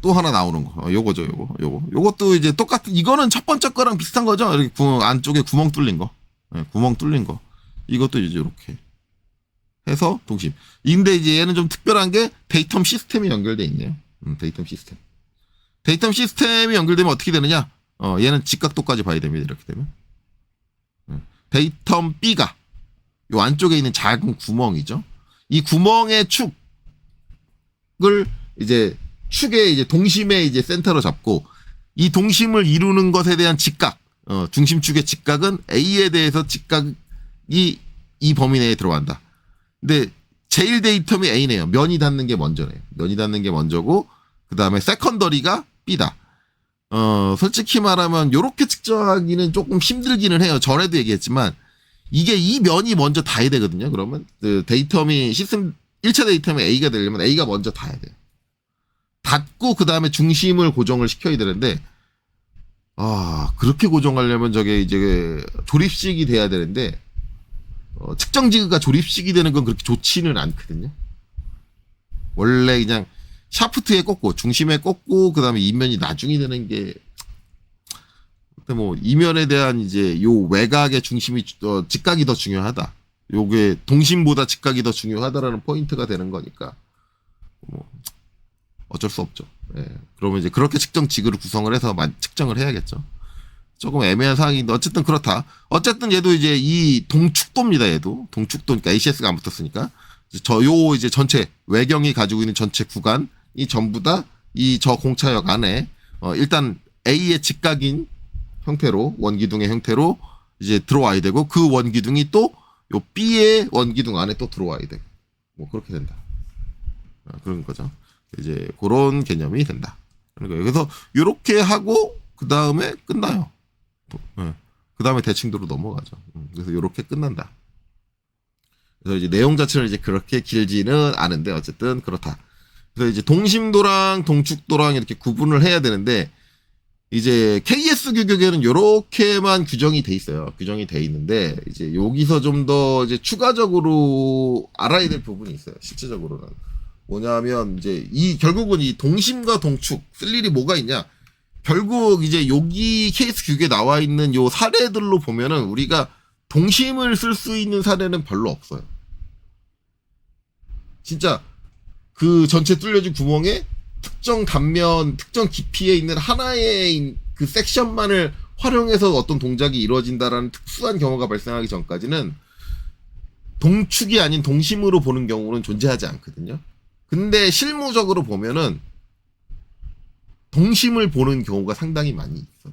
또 하나 나오는 거. 요거죠, 요것도 이제 똑같은, 이거는 첫 번째 거랑 비슷한 거죠. 이렇게 안쪽에 구멍 뚫린 거. 네, 구멍 뚫린 거. 이것도 이제 이렇게 해서 동심. 근데 이제 얘는 좀 특별한 게 데이텀 시스템이 연결돼 있네요. 데이텀 시스템. 데이텀 시스템이 연결되면 어떻게 되느냐? 얘는 직각도까지 봐야 됩니다. 이렇게 되면. 데이텀 B가 요 안쪽에 있는 작은 구멍이죠. 이 구멍의 축을 이제 축의 이제 동심의 이제 센터로 잡고 이 동심을 이루는 것에 대한 직각, 중심축의 직각은 A에 대해서 직각이 이 범위 내에 들어간다. 근데 제일 데이텀이 A네요. 면이 닿는 게 먼저네요. 면이 닿는 게 먼저고 그 다음에 세컨더리가 B다. 솔직히 말하면 요렇게 측정하기는 조금 힘들기는 해요. 전에도 얘기했지만 이게 이 면이 먼저 닿아야 되거든요. 그러면 그 데이텀이 시스템 1차 데이텀이 A가 되려면 A가 먼저 닿아야 돼요. 닿고 그 다음에 중심을 고정을 시켜야 되는데 그렇게 고정하려면 저게 이제 조립식이 돼야 되는데 측정지그가 조립식이 되는 건 그렇게 좋지는 않거든요. 원래 그냥 샤프트에 꽂고 중심에 꽂고 그 다음에 이면이 나중에 되는 게 뭐 이면에 대한 이제 요 외곽의 중심이 직각이 더 중요하다. 요게 동심보다 직각이 더 중요하다라는 포인트가 되는 거니까 뭐 어쩔 수 없죠. 예. 그러면 이제 그렇게 측정 지그를 구성을 해서 측정을 해야겠죠. 조금 애매한 상황인데 어쨌든 그렇다. 어쨌든 얘도 이제 이 동축도입니다. 얘도 동축도니까 ACS가 안 붙었으니까 요 이제 전체 외경이 가지고 있는 전체 구간 이 전부 다 이 저 공차역 안에 일단 A의 직각인 형태로 원기둥의 형태로 이제 들어와야 되고 그 원기둥이 또 요 B의 원기둥 안에 또 들어와야 되고 뭐 그렇게 된다. 그런 거죠. 이제 그런 개념이 된다. 그래서 요렇게 하고 그 다음에 끝나요. 그 다음에 대칭도로 넘어가죠. 그래서 요렇게 끝난다. 그래서 이제 내용 자체는 이제 그렇게 길지는 않은데 어쨌든 그렇다. 그래서 이제 동심도랑 동축도랑 이렇게 구분을 해야 되는데 이제 KS 규격에는 요렇게만 규정이 돼 있어요. 규정이 돼 있는데 이제 여기서 좀 더 이제 추가적으로 알아야 될 부분이 있어요. 실제적으로는 뭐냐면 이제 결국은 이 동심과 동축 쓸 일이 뭐가 있냐? 결국 이제 여기 케이스 규격에 나와 있는 요 사례들로 보면은 우리가 동심을 쓸 수 있는 사례는 별로 없어요. 진짜 그 전체 뚫려진 구멍에 특정 단면, 특정 깊이에 있는 하나의 그 섹션만을 활용해서 어떤 동작이 이루어진다라는 특수한 경우가 발생하기 전까지는 동축이 아닌 동심으로 보는 경우는 존재하지 않거든요. 근데 실무적으로 보면은 동심을 보는 경우가 상당히 많이 있어요.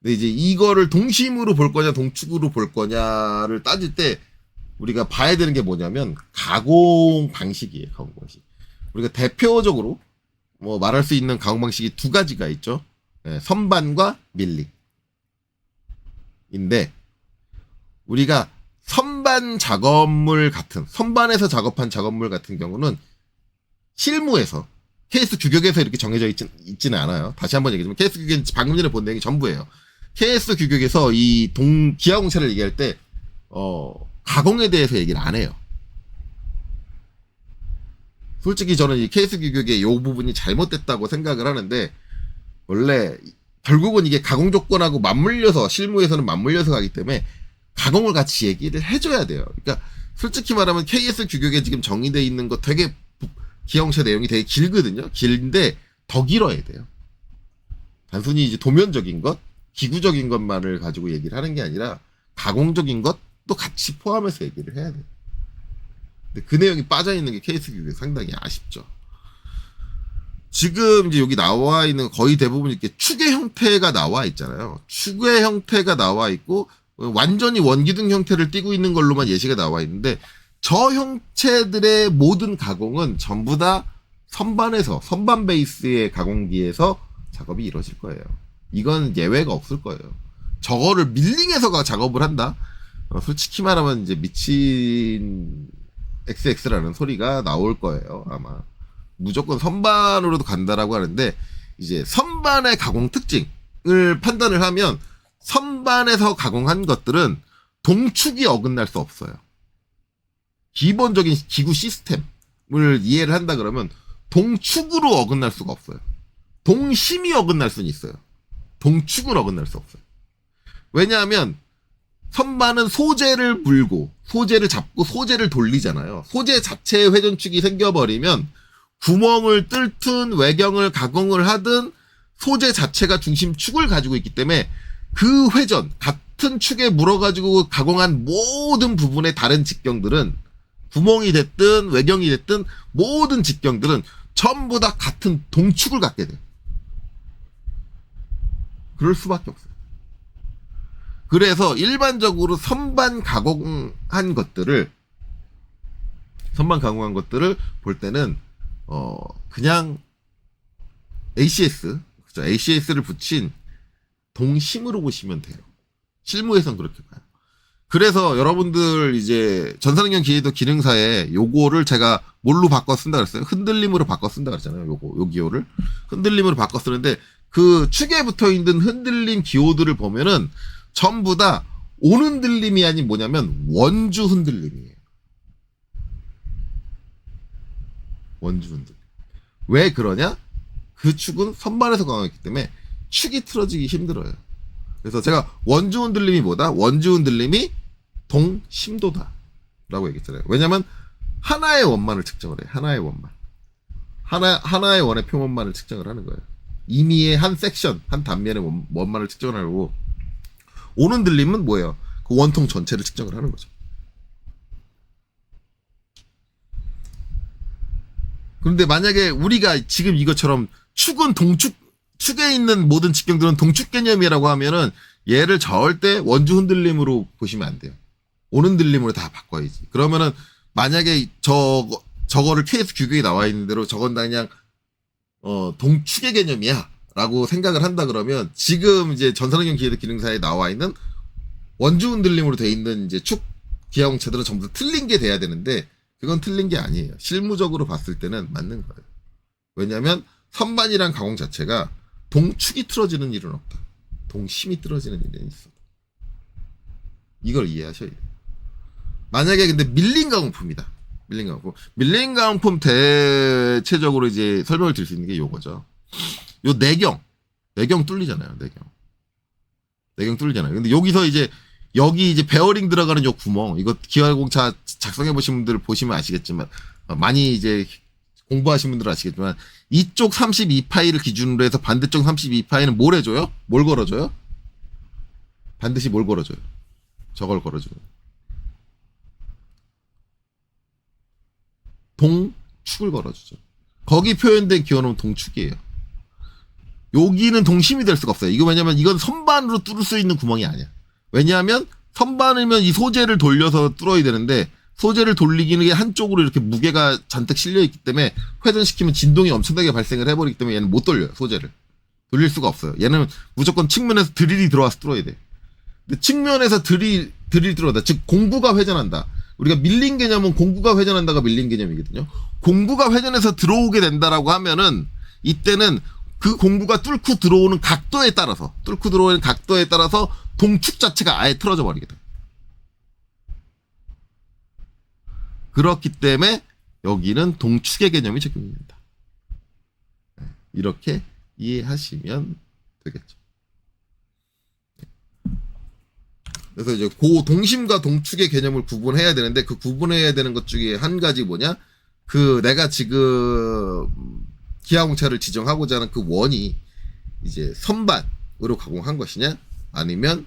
근데 이제 이거를 동심으로 볼 거냐 동축으로 볼 거냐를 따질 때 우리가 봐야 되는 게 뭐냐면 가공 방식이에요. 가공 방식. 우리가 대표적으로 뭐 말할 수 있는 가공 방식이 두 가지가 있죠. 선반과 밀링. 인데 우리가 선반 작업물 같은 선반에서 작업한 작업물 같은 경우는 실무에서 케이스 규격에서 이렇게 정해져 있지는 않아요. 다시 한번 얘기하자면 케이스 규격은 방금 전에 본 내용이 전부예요. 케이스 규격에서 이 기하 공차를 얘기할 때 가공에 대해서 얘기를 안 해요. 솔직히 저는 이 케이스 규격의 이 부분이 잘못됐다고 생각을 하는데 원래 결국은 이게 가공 조건하고 맞물려서 실무에서는 맞물려서 가기 때문에 가공을 같이 얘기를 해줘야 돼요. 그러니까 솔직히 말하면 KS 규격에 지금 정의되어 있는 거 되게 기하공차 내용이 되게 길거든요. 길인데 더 길어야 돼요. 단순히 이제 도면적인 것, 기구적인 것만을 가지고 얘기를 하는 게 아니라 가공적인 것도 같이 포함해서 얘기를 해야 돼요. 근데 그 내용이 빠져있는 게 케이스 규격이 상당히 아쉽죠. 지금 이제 여기 나와 있는 거의 대부분 이렇게 축의 형태가 나와 있잖아요. 축의 형태가 나와 있고 완전히 원기둥 형태를 띠고 있는 걸로만 예시가 나와 있는데 저 형체들의 모든 가공은 전부 다 선반 베이스의 가공기에서 작업이 이루어질 거예요. 이건 예외가 없을 거예요. 저거를 밀링해서 작업을 한다? 솔직히 말하면 이제 미친 XX라는 소리가 나올 거예요, 아마. 무조건 선반으로도 간다라고 하는데, 이제 선반의 가공 특징을 판단을 하면, 선반에서 가공한 것들은 동축이 어긋날 수 없어요. 기본적인 기구 시스템을 이해를 한다 그러면, 동축으로 어긋날 수가 없어요. 동심이 어긋날 수는 있어요. 동축은 어긋날 수 없어요. 왜냐하면 선반은 소재를 물고 소재를 잡고 소재를 돌리잖아요. 소재 자체에 회전축이 생겨버리면 구멍을 뚫든 외경을 가공을 하든 소재 자체가 중심축을 가지고 있기 때문에 그 회전, 같은 축에 물어가지고 가공한 모든 부분의 다른 직경들은 구멍이 됐든 외경이 됐든 모든 직경들은 전부 다 같은 동축을 갖게 돼요. 그럴 수밖에 없어요. 그래서 일반적으로 선반 가공한 것들을 볼 때는 그냥 ACS, 그렇죠? ACS를 붙인 동심으로 보시면 돼요. 실무에선 그렇게 봐요. 그래서 여러분들 이제 전산응용 기계도 기능사에 요거를 제가 뭘로 바꿔 쓴다 그랬어요? 흔들림으로 바꿔 쓴다 그랬잖아요. 요 기호를 흔들림으로 바꿔 쓰는데 그 축에 붙어 있는 흔들림 기호들을 보면은 전부 다 온흔들림이 아닌 뭐냐면 원주 흔들림이에요. 원주 흔들림. 왜 그러냐? 그 축은 선반에서 강화했기 때문에 축이 틀어지기 힘들어요. 그래서 제가 원주 흔들림이 뭐다? 원주 흔들림이 동심도다 라고 얘기했잖아요. 왜냐면 하나의 원만을 측정을 해요. 하나의 원만. 하나의 원의 표면만을 측정을 하는 거예요. 임의의 한 섹션, 한 단면의 원만을 측정을 하고, 온흔들림은 뭐예요? 그 원통 전체를 측정을 하는 거죠. 그런데 만약에 우리가 지금 이것처럼 축은 축에 있는 모든 직경들은 동축 개념이라고 하면은 얘를 절대 원주 흔들림으로 보시면 안 돼요. 온흔들림으로 다 바꿔야지. 그러면은 만약에 저거를 KS 규격에 나와 있는 대로 저건 다 그냥 동축의 개념이야 라고 생각을 한다 그러면 지금 이제 전산응용 기계도 기능사에 나와 있는 원주 흔들림으로 돼 있는 이제 축 기하공체들은 전부 다 틀린 게 돼야 되는데 그건 틀린 게 아니에요. 실무적으로 봤을 때는 맞는 거예요. 왜냐하면 선반이란 가공 자체가 동축이 틀어지는 일은 없다. 동심이 틀어지는 일은 있어. 이걸 이해하셔야 돼요. 만약에 근데 밀린 가공품이다. 밀린 가공품 대체적으로 이제 설명을 드릴 수 있는 게 요거죠. 요 내경 뚫리잖아요. 내경 뚫리잖아요. 근데 여기서 이제 여기 이제 베어링 들어가는 요 구멍, 이거 기화공차 작성해 보신 분들 보시면 아시겠지만 많이 이제 공부하신 분들은 아시겠지만 이쪽 32파이를 기준으로 해서 반대쪽 32파이는 뭘 해줘요? 뭘 걸어줘요? 반드시 뭘 걸어줘요? 저걸 걸어줘요. 동축을 걸어주죠. 거기 표현된 기호는 동축이에요. 여기는 동심이 될 수가 없어요. 이거 왜냐면 이건 선반으로 뚫을 수 있는 구멍이 아니야. 왜냐하면 선반이면 이 소재를 돌려서 뚫어야 되는데 소재를 돌리기는 한쪽으로 이렇게 무게가 잔뜩 실려있기 때문에 회전시키면 진동이 엄청나게 발생을 해버리기 때문에 얘는 못 돌려요. 소재를. 돌릴 수가 없어요. 얘는 무조건 측면에서 드릴이 들어와서 뚫어야 돼. 근데 측면에서 드릴 들어온다. 즉 공구가 회전한다. 우리가 밀린 개념은 공구가 회전한다가 밀린 개념이거든요. 공구가 회전해서 들어오게 된다라고 하면은 이때는 그 공구가 뚫고 들어오는 각도에 따라서 동축 자체가 아예 틀어져 버리게 돼요. 그렇기 때문에 여기는 동축의 개념이 적용됩니다. 이렇게 이해하시면 되겠죠. 그래서 이제 그 동심과 동축의 개념을 구분해야 되는데 그 구분해야 되는 것 중에 한 가지 뭐냐? 그 내가 지금 기하공차를 지정하고자 하는 그 원이 이제 선반으로 가공한 것이냐 아니면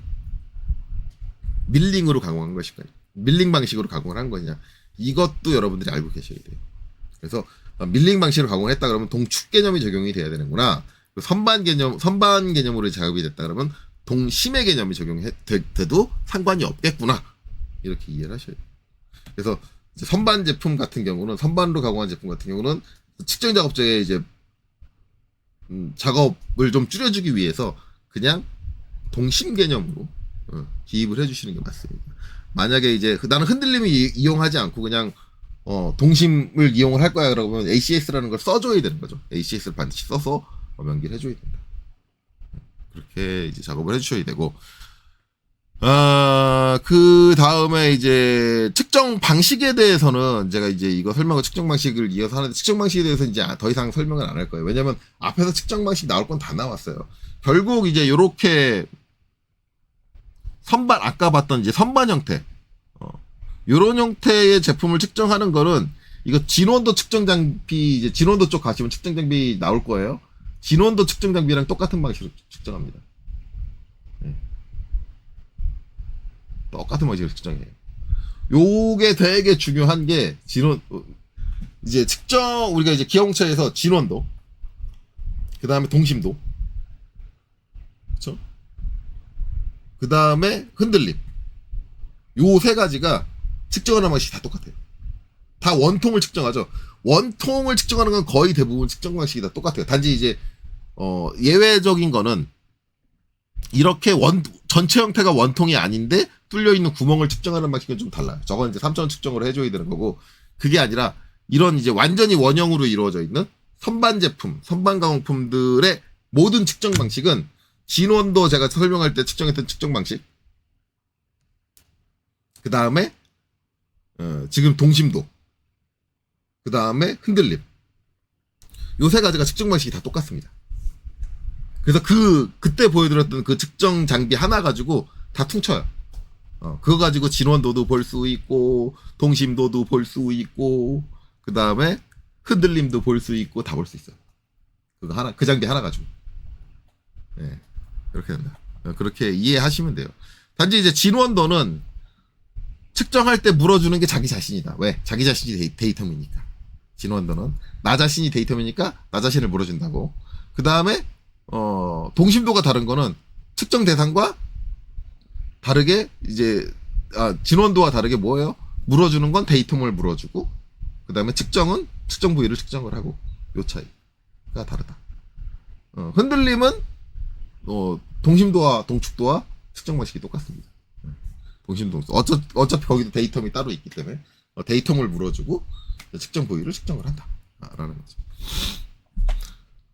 밀링으로 가공한 것인가, 밀링 방식으로 가공을 한 거냐, 이것도 여러분들이 알고 계셔야 돼요. 그래서 밀링 방식으로 가공을 했다 그러면 동축 개념이 적용이 돼야 되는구나. 선반 개념으로 작업이 됐다 그러면 동심의 개념이 적용돼도 상관이 없겠구나. 이렇게 이해를 하셔야 돼요. 그래서 선반 제품 같은 경우는, 선반으로 가공한 제품 같은 경우는 측정 작업자의 이제 작업을 좀 줄여주기 위해서 그냥 동심 개념으로 기입을 해주시는 게 맞습니다. 만약에 이제 나는 흔들림을 이용하지 않고 그냥 동심을 이용을 할 거야 그러면 ACS라는 걸 써줘야 되는 거죠. ACS를 반드시 써서 명기를 해줘야 된다. 그렇게 이제 작업을 해주셔야 되고, 그 다음에 이제 측정 방식에 대해서는 제가 이제 이거 설명을 측정 방식을 이어서 하는데, 측정 방식에 대해서 이제 더 이상 설명을 안 할 거예요. 왜냐면 앞에서 측정 방식 나올 건 다 나왔어요. 결국 이제 요렇게 선반, 아까 봤던 이제 선반 형태, 요런 형태의 제품을 측정하는 거는, 이거 진원도 측정 장비, 이제 진원도 쪽 가시면 측정 장비 나올 거예요. 진원도 측정 장비랑 똑같은 방식으로 측정합니다. 네. 똑같은 방식으로 측정해요. 요게 되게 중요한 게, 진원, 이제 측정, 우리가 이제 기아공차에서 진원도, 그 다음에 동심도, 그쵸? 그 다음에 흔들림. 요 세 가지가 측정하는 방식이 다 똑같아요. 다 원통을 측정하죠. 원통을 측정하는 건 거의 대부분 측정 방식이 다 똑같아요. 단지 이제 예외적인 거는 이렇게 전체 형태가 원통이 아닌데 뚫려 있는 구멍을 측정하는 방식은 좀 달라요. 저건 이제 3차원 측정으로 해줘야 되는 거고, 그게 아니라 이런 이제 완전히 원형으로 이루어져 있는 선반 제품, 선반 가공품들의 모든 측정 방식은 진원도 제가 설명할 때 측정했던 측정 방식, 그 다음에 지금 동심도, 그 다음에 흔들림, 요 세 가지가 측정 방식이 다 똑같습니다. 그래서 그때 보여드렸던 그 측정 장비 하나 가지고 다 퉁쳐요. 그거 가지고 진원도도 볼 수 있고, 동심도도 볼 수 있고, 그 다음에 흔들림도 볼 수 있고, 다 볼 수 있어요. 그 장비 하나 가지고. 네, 그렇게 된다. 그렇게 이해하시면 돼요. 단지 이제 진원도는 측정할 때 물어주는 게 자기 자신이다. 왜? 자기 자신이 데이터이니까. 진원도는 나 자신이 데이터이니까 나 자신을 물어준다고. 그 다음에 동심도가 다른 거는 측정 대상과 다르게 이제 진원도와 다르게 뭐예요? 물어주는 건 데이터물 물어주고, 그 다음에 측정은 측정 부위를 측정을 하고, 요 차이가 다르다. 흔들림은 동심도와 동축도와 측정 방식이 똑같습니다. 동심도 어차피 거기도 데이터물이 따로 있기 때문에 데이터물 물어주고 측정 부위를 측정을 한다라는 거죠.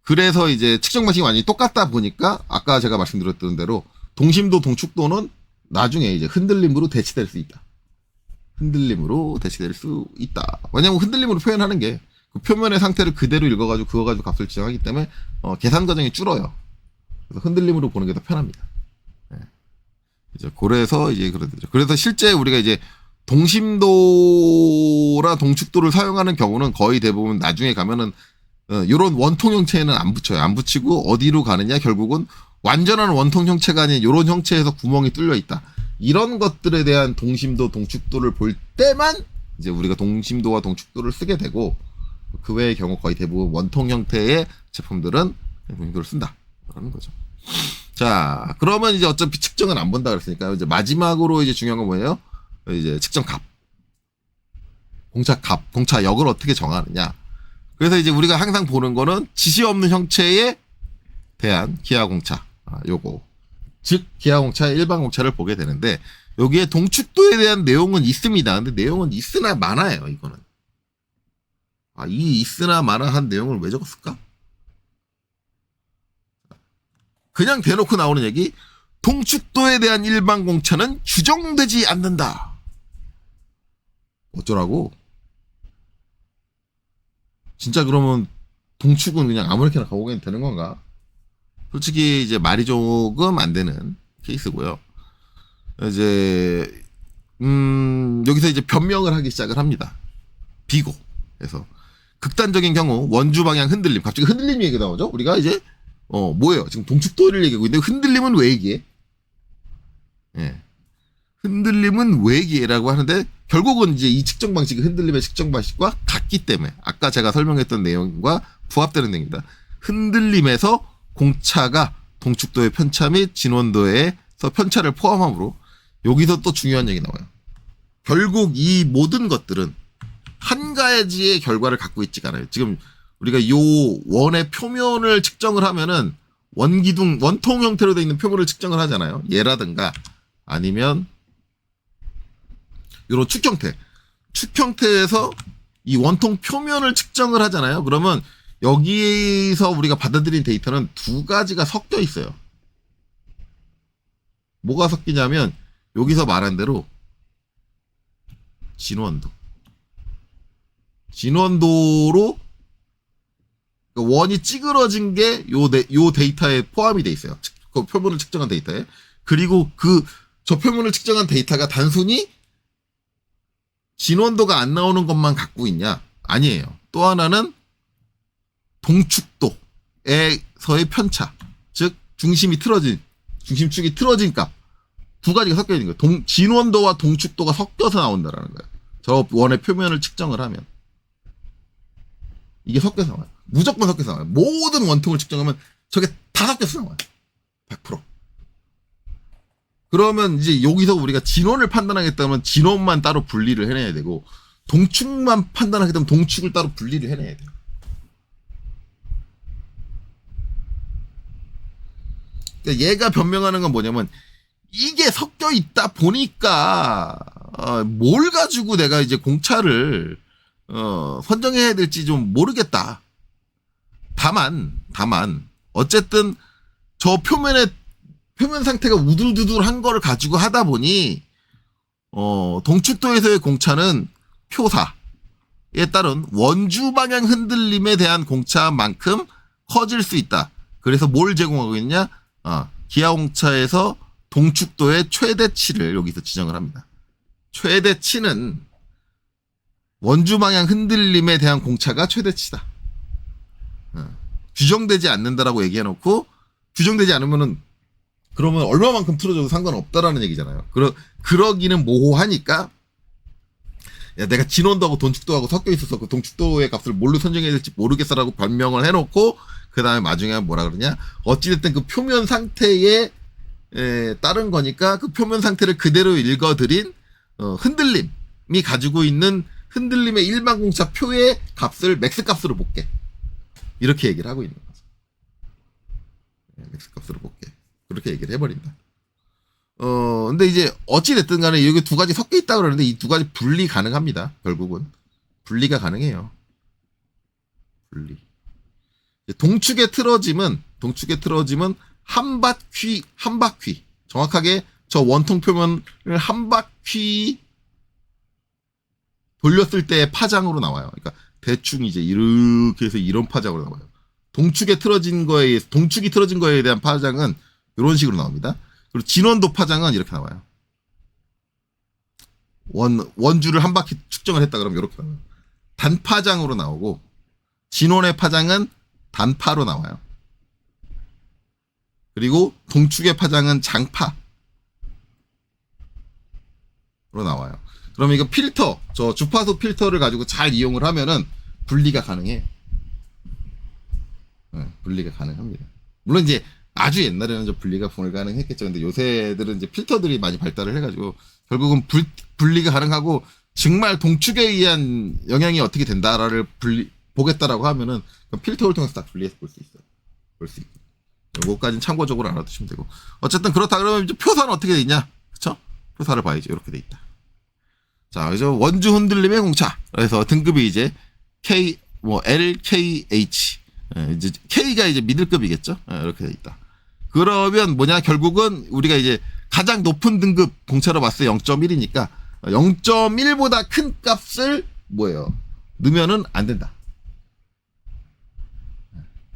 그래서 이제 측정 방식이 완전히 똑같다 보니까 아까 제가 말씀드렸던 대로 동심도 동축도는 나중에 이제 흔들림으로 대체될 수 있다. 흔들림으로 대체될 수 있다. 왜냐면 흔들림으로 표현하는 게 그 표면의 상태를 그대로 읽어가지고 그거 가지고 값을 지정하기 때문에 계산 과정이 줄어요. 그래서 흔들림으로 보는 게 더 편합니다. 네. 이제 그래서 이제 그러죠. 그래서 실제 우리가 이제 동심도라 동축도를 사용하는 경우는 거의 대부분 나중에 가면은 요런 원통 형체에는 안 붙여요. 안 붙이고 어디로 가느냐, 결국은 완전한 원통 형체가 아닌 요런 형체에서 구멍이 뚫려 있다. 이런 것들에 대한 동심도 동축도를 볼 때만 이제 우리가 동심도와 동축도를 쓰게 되고, 그 외의 경우 거의 대부분 원통 형태의 제품들은 동심도를 쓴다라는 거죠. 자, 그러면 이제 어차피 측정은 안 본다 그랬으니까 이제 마지막으로 이제 중요한 건 뭐예요? 이제 측정 값. 공차역을 어떻게 정하느냐. 그래서 이제 우리가 항상 보는 거는 지시 없는 형체에 대한 기하공차. 요거. 즉, 기하공차의 일반 공차를 보게 되는데, 여기에 동축도에 대한 내용은 있습니다. 근데 내용은 있으나 마나예요, 이거는. 이 있으나 마나한 내용을 왜 적었을까? 그냥 대놓고 나오는 얘기, 동축도에 대한 일반 공차는 규정되지 않는다. 어쩌라고? 진짜 그러면 동축은 그냥 아무렇게나 가보게 되는 건가? 솔직히 이제 말이 조금 안 되는 케이스고요. 이제 여기서 이제 변명을 하기 시작을 합니다. 비고. 그래서 극단적인 경우 원주 방향 흔들림. 갑자기 흔들림 얘기가 나오죠? 우리가 이제 뭐예요? 지금 동축도를 얘기하고 있는데 흔들림은 왜 얘기해? 예. 흔들림은 외기라고 하는데 결국은 이제 이 측정 방식이 흔들림의 측정 방식과 같기 때문에 아까 제가 설명했던 내용과 부합되는 내용입니다. 흔들림에서 공차가 동축도의 편차 및 진원도에서 편차를 포함하므로 여기서 또 중요한 얘기 나와요. 결국 이 모든 것들은 한 가지의 결과를 갖고 있지가 않아요. 지금 우리가 요 원의 표면을 측정을 하면은 원기둥, 원통 형태로 되어 있는 표면을 측정을 하잖아요. 얘라든가 아니면 요런 축 형태. 축 형태에서 이 원통 표면을 측정을 하잖아요. 그러면 여기서 우리가 받아들인 데이터는 두 가지가 섞여 있어요. 뭐가 섞이냐면 여기서 말한 대로 진원도로 원이 찌그러진 게 요 데이터에 포함이 돼 있어요. 그 표면을 측정한 데이터에. 그리고 저 표면을 측정한 데이터가 단순히 진원도가 안 나오는 것만 갖고 있냐? 아니에요. 또 하나는 동축도에서의 편차. 즉, 중심축이 틀어진 값. 두 가지가 섞여 있는 거예요. 진원도와 동축도가 섞여서 나온다라는 거예요. 저 원의 표면을 측정을 하면. 이게 섞여서 나와요. 무조건 섞여서 나와요. 모든 원통을 측정하면 저게 다 섞여서 나와요. 100%. 그러면 이제 여기서 우리가 진원을 판단하겠다면 진원만 따로 분리를 해내야 되고 동축만 판단하겠다면 동축을 따로 분리를 해내야 돼요. 그러니까 얘가 변명하는 건 뭐냐면 이게 섞여 있다 보니까 뭘 가지고 내가 이제 공차를 선정해야 될지 좀 모르겠다. 다만 어쨌든 저 표면 상태가 우둘두둘한 거를 가지고 하다 보니 동축도에서의 공차는 표사에 따른 원주 방향 흔들림에 대한 공차만큼 커질 수 있다. 그래서 뭘 제공하고 있냐? 기하공차에서 동축도의 최대치를 여기서 지정을 합니다. 최대치는 원주 방향 흔들림에 대한 공차가 최대치다. 규정되지 않는다라고 얘기해놓고 규정되지 않으면은 그러면 얼마만큼 틀어줘도 상관없다라는 얘기잖아요. 그러기는 모호하니까 야, 내가 진원도하고 동축도하고 섞여 있어서 그 동축도의 값을 뭘로 선정해야 될지 모르겠어라고 변명을 해놓고 그 다음에 나중에 뭐라 그러냐? 어찌됐든 그 표면 상태에 따른 거니까 그 표면 상태를 그대로 읽어드린 흔들림이 가지고 있는 흔들림의 일반 공차 표의 값을 맥스 값으로 볼게. 이렇게 얘기를 하고 있는 거죠. 맥스 값으로 볼게. 그렇게 얘기를 해버린다. 근데 이제 어찌됐든 간에 여기 두 가지 섞여 있다 그러는데 이 두 가지 분리 가능합니다. 결국은. 분리가 가능해요. 분리. 동축의 틀어짐은 한 바퀴 정확하게 저 원통 표면을 한 바퀴 돌렸을 때의 파장으로 나와요. 그러니까 대충 이제 이렇게 해서 이런 파장으로 나와요. 동축이 틀어진 거에 대한 파장은 이런 식으로 나옵니다. 그리고 진원도 파장은 이렇게 나와요. 원주를 한 바퀴 측정을 했다 그러면 이렇게 나와요. 단파장으로 나오고 진원의 파장은 단파로 나와요. 그리고 동축의 파장은 장파로 나와요. 그럼 이거 필터, 저 주파수 필터를 가지고 잘 이용을 하면은 분리가 가능해. 분리가 가능합니다. 물론 이제 아주 옛날에는 좀 분리가 불가능했겠죠. 근데 요새들은 이제 필터들이 많이 발달을 해가지고 결국은 분리가 가능하고 정말 동축에 의한 영향이 어떻게 된다를 보겠다라고 하면은 필터를 통해서 다 분리해서 볼 수 있어요. 볼 수 있고. 요거까지는 참고적으로 알아두시면 되고. 어쨌든 그렇다 그러면 이제 표사는 어떻게 돼 있냐? 그쵸? 표사를 봐야죠. 이렇게 돼 있다. 자, 그래서 원주 흔들림의 공차. 그래서 등급이 이제 LKH. 이제 K가 이제 미들급이겠죠? 이렇게 돼 있다. 그러면 뭐냐? 결국은 우리가 이제 가장 높은 등급 공차로 봤을 때 0.1이니까 0.1보다 큰 값을 넣으면은 안 된다.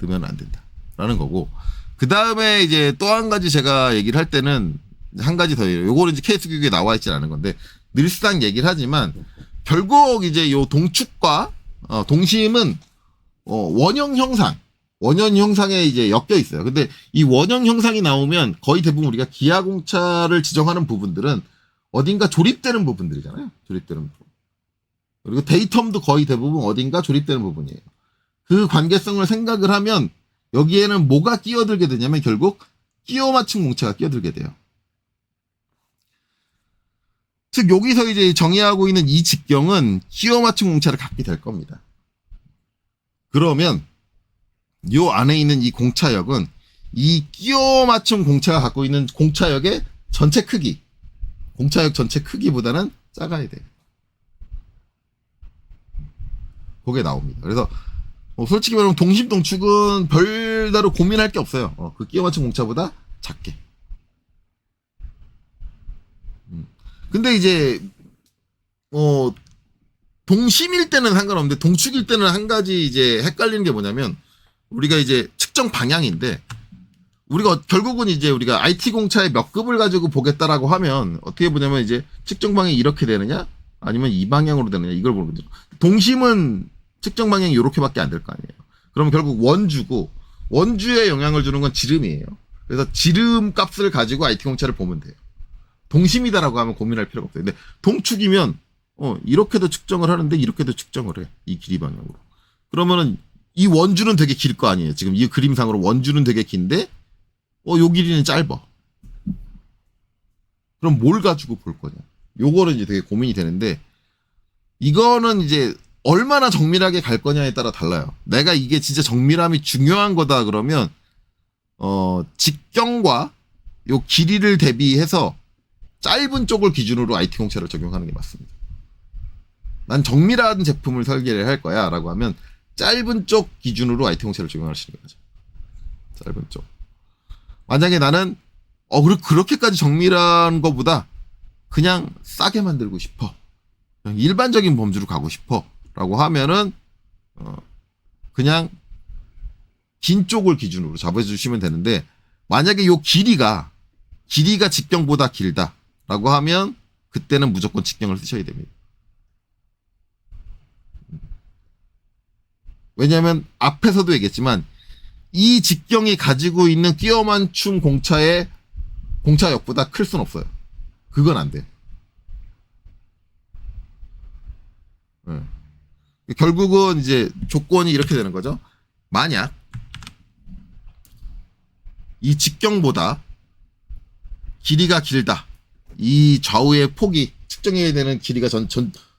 넣으면 안 된다. 라는 거고. 그 다음에 이제 또 한 가지 제가 얘기를 할 때는 한 가지 더 해요. 요거는 이제 케이스 교육에 나와 있진 않은 건데 늘상 얘기를 하지만 결국 이제 요 동축과 동심은 원형 형상에 이제 엮여 있어요. 근데 이 원형 형상이 나오면 거의 대부분 우리가 기하공차를 지정하는 부분들은 어딘가 조립되는 부분들이잖아요. 조립되는 부분. 그리고 데이텀도 거의 대부분 어딘가 조립되는 부분이에요. 그 관계성을 생각을 하면 여기에는 뭐가 끼어들게 되냐면 결국 끼워 맞춘 공차가 끼어들게 돼요. 즉 여기서 이제 정의하고 있는 이 직경은 끼워 맞춘 공차를 갖게 될 겁니다. 그러면 요 안에 있는 이 공차역은 이 끼워 맞춘 공차가 갖고 있는 공차역의 전체 크기, 공차역 전체 크기보다는 작아야 돼요. 그게 나옵니다. 그래서 솔직히 말하면 동심동축은 별다로 고민할 게 없어요. 그 끼워 맞춘 공차보다 작게. 근데 이제 동심일 때는 상관없는데 동축일 때는 한 가지 이제 헷갈리는 게 뭐냐면 우리가 이제 측정 방향인데 우리가 결국은 이제 우리가 IT 공차의 몇 급을 가지고 보겠다라고 하면 어떻게 보냐면 이제 측정 방향이 이렇게 되느냐 아니면 이 방향으로 되느냐 이걸 보는 거죠. 동심은 측정 방향이 이렇게밖에 안 될 거 아니에요. 그럼 결국 원주고 원주에 영향을 주는 건 지름이에요. 그래서 지름 값을 가지고 IT 공차를 보면 돼요. 동심이다라고 하면 고민할 필요가 없어요. 근데 동축이면 이렇게도 측정을 하는데 이렇게도 측정을 해. 이 길이 방향으로. 그러면은 이 원주는 되게 길 거 아니에요. 지금 이 그림상으로 원주는 되게 긴데 요 길이는 짧아. 그럼 뭘 가지고 볼 거냐? 요거는 이제 되게 고민이 되는데 이거는 이제 얼마나 정밀하게 갈 거냐에 따라 달라요. 내가 이게 진짜 정밀함이 중요한 거다 그러면 직경과 요 길이를 대비해서 짧은 쪽을 기준으로 IT 공차를 적용하는 게 맞습니다. 난 정밀한 제품을 설계를 할 거야 라고 하면 짧은 쪽 기준으로 IT 공차를 적용하시는 거죠. 짧은 쪽. 만약에 나는 그렇게까지 정밀한 거보다 그냥 싸게 만들고 싶어. 그냥 일반적인 범주로 가고 싶어. 라고 하면은 그냥 긴 쪽을 기준으로 잡아주시면 되는데 만약에 요 길이가 직경보다 길다. 라고 하면 그때는 무조건 직경을 쓰셔야 됩니다. 왜냐하면 앞에서도 얘기했지만 이 직경이 가지고 있는 끼워 맞춤 공차의 공차역보다 클 순 없어요. 그건 안 돼. 결국은 이제 조건이 이렇게 되는 거죠. 만약 이 직경보다 길이가 길다. 이 좌우의 폭이 측정해야 되는 길이가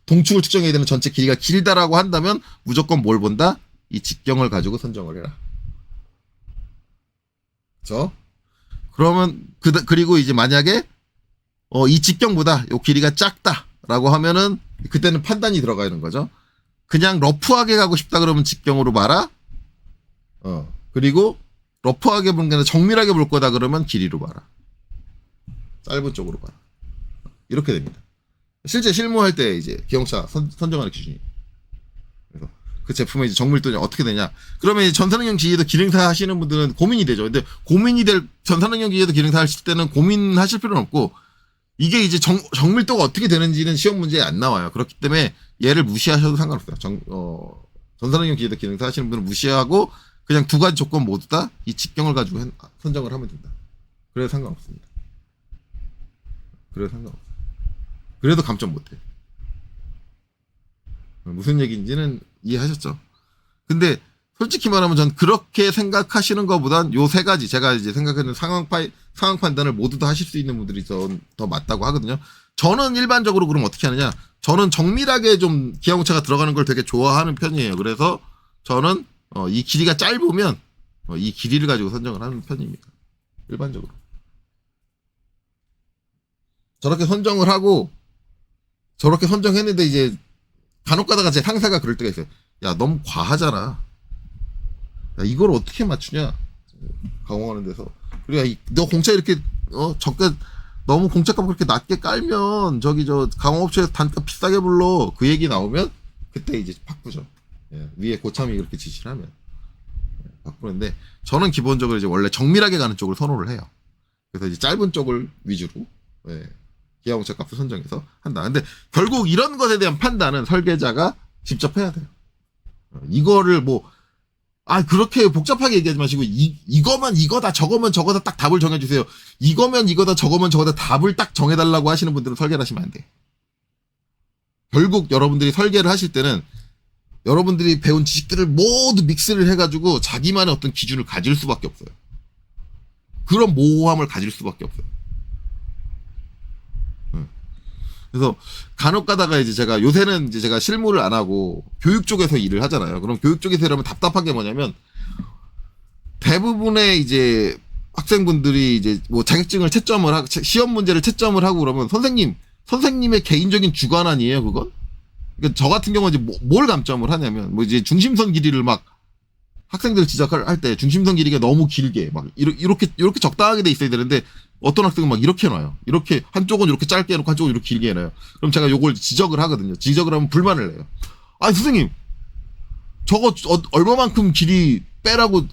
동축을 측정해야 되는 전체 길이가 길다라고 한다면 무조건 뭘 본다? 이 직경을 가지고 선정을 해라. 그렇죠? 그러면 그리고 이제 만약에 이 직경보다 요 길이가 작다라고 하면은 그때는 판단이 들어가는 거죠. 그냥 러프하게 가고 싶다 그러면 직경으로 봐라. 그리고 러프하게 보는 게 아니라 정밀하게 볼 거다 그러면 길이로 봐라. 짧은 쪽으로 봐라. 이렇게 됩니다. 실제 실무할 때 이제 기용차 선정하는 기준이. 그래서 그 제품의 이제 정밀도는 어떻게 되냐. 그러면 이제 전산응용 기계도 기능사 하시는 분들은 고민이 되죠. 근데 고민이 될 전산응용 기계도 기능사 하실 때는 고민하실 필요는 없고 이게 이제 정밀도가 어떻게 되는지는 시험 문제에 안 나와요. 그렇기 때문에 얘를 무시하셔도 상관없어요. 전산응용 기계도 기능사 하시는 분들은 무시하고 그냥 두 가지 조건 모두 다 이 직경을 가지고 선정을 하면 된다. 그래도 상관없습니다. 그래도 감점 못해. 무슨 얘기인지는 이해하셨죠? 근데 솔직히 말하면 전 그렇게 생각하시는 것보단 요 세 가지 제가 이제 생각하는 상황 판단을 모두 다 하실 수 있는 분들이 더 맞다고 하거든요. 저는 일반적으로 그럼 어떻게 하느냐? 저는 정밀하게 좀 기하공차가 들어가는 걸 되게 좋아하는 편이에요. 그래서 저는 이 길이가 짧으면 이 길이를 가지고 선정을 하는 편입니다. 일반적으로. 저렇게 선정을 하고 저렇게 선정했는데 이제 간혹 가다가 제 상사가 그럴 때가 있어요. 야, 너무 과하잖아. 야, 이걸 어떻게 맞추냐? 강화하는 데서. 그리고 너 공차 이렇게 적게 너무 공차값 그렇게 낮게 깔면 저 강화업체에서 단가 비싸게 불러. 그 얘기 나오면 그때 이제 바꾸죠. 예, 위에 고참이 그렇게 지시를 하면 바꾸는데 저는 기본적으로 이제 원래 정밀하게 가는 쪽을 선호를 해요. 그래서 이제 짧은 쪽을 위주로 기하공차 값을 선정해서 한다. 근데 결국 이런 것에 대한 판단은 설계자가 직접 해야 돼요. 이거를 아, 그렇게 복잡하게 얘기하지 마시고, 이거면 이거다, 저거면 저거다 딱 답을 정해주세요. 이거면 이거다, 저거면 저거다 답을 딱 정해달라고 하시는 분들은 설계를 하시면 안 돼. 결국 여러분들이 설계를 하실 때는 여러분들이 배운 지식들을 모두 믹스를 해가지고 자기만의 어떤 기준을 가질 수밖에 없어요. 그런 모호함을 가질 수밖에 없어요. 그래서 간혹 가다가 이제 제가 요새는 이제 제가 실무를 안 하고 교육 쪽에서 일을 하잖아요. 그럼 교육 쪽에서 일하면 답답한 게 뭐냐면 대부분의 이제 학생분들이 이제 뭐 자격증을 채점을 하고 시험 문제를 채점을 하고 그러면 선생님의 개인적인 주관 아니에요, 그건? 그러니까 저 같은 경우는 이제 뭘 감점을 하냐면 뭐 이제 중심선 길이를 막 학생들 지적할 때 중심선 길이가 너무 길게 막 이렇게 적당하게 돼 있어야 되는데 어떤 학생은 막 이렇게 해놔요. 이렇게 한쪽은 이렇게 짧게 해놓고 한쪽은 이렇게 길게 해놔요. 그럼 제가 요걸 지적을 하거든요. 지적을 하면 불만을 내요. 아, 선생님 저거 얼마만큼 길이 빼라고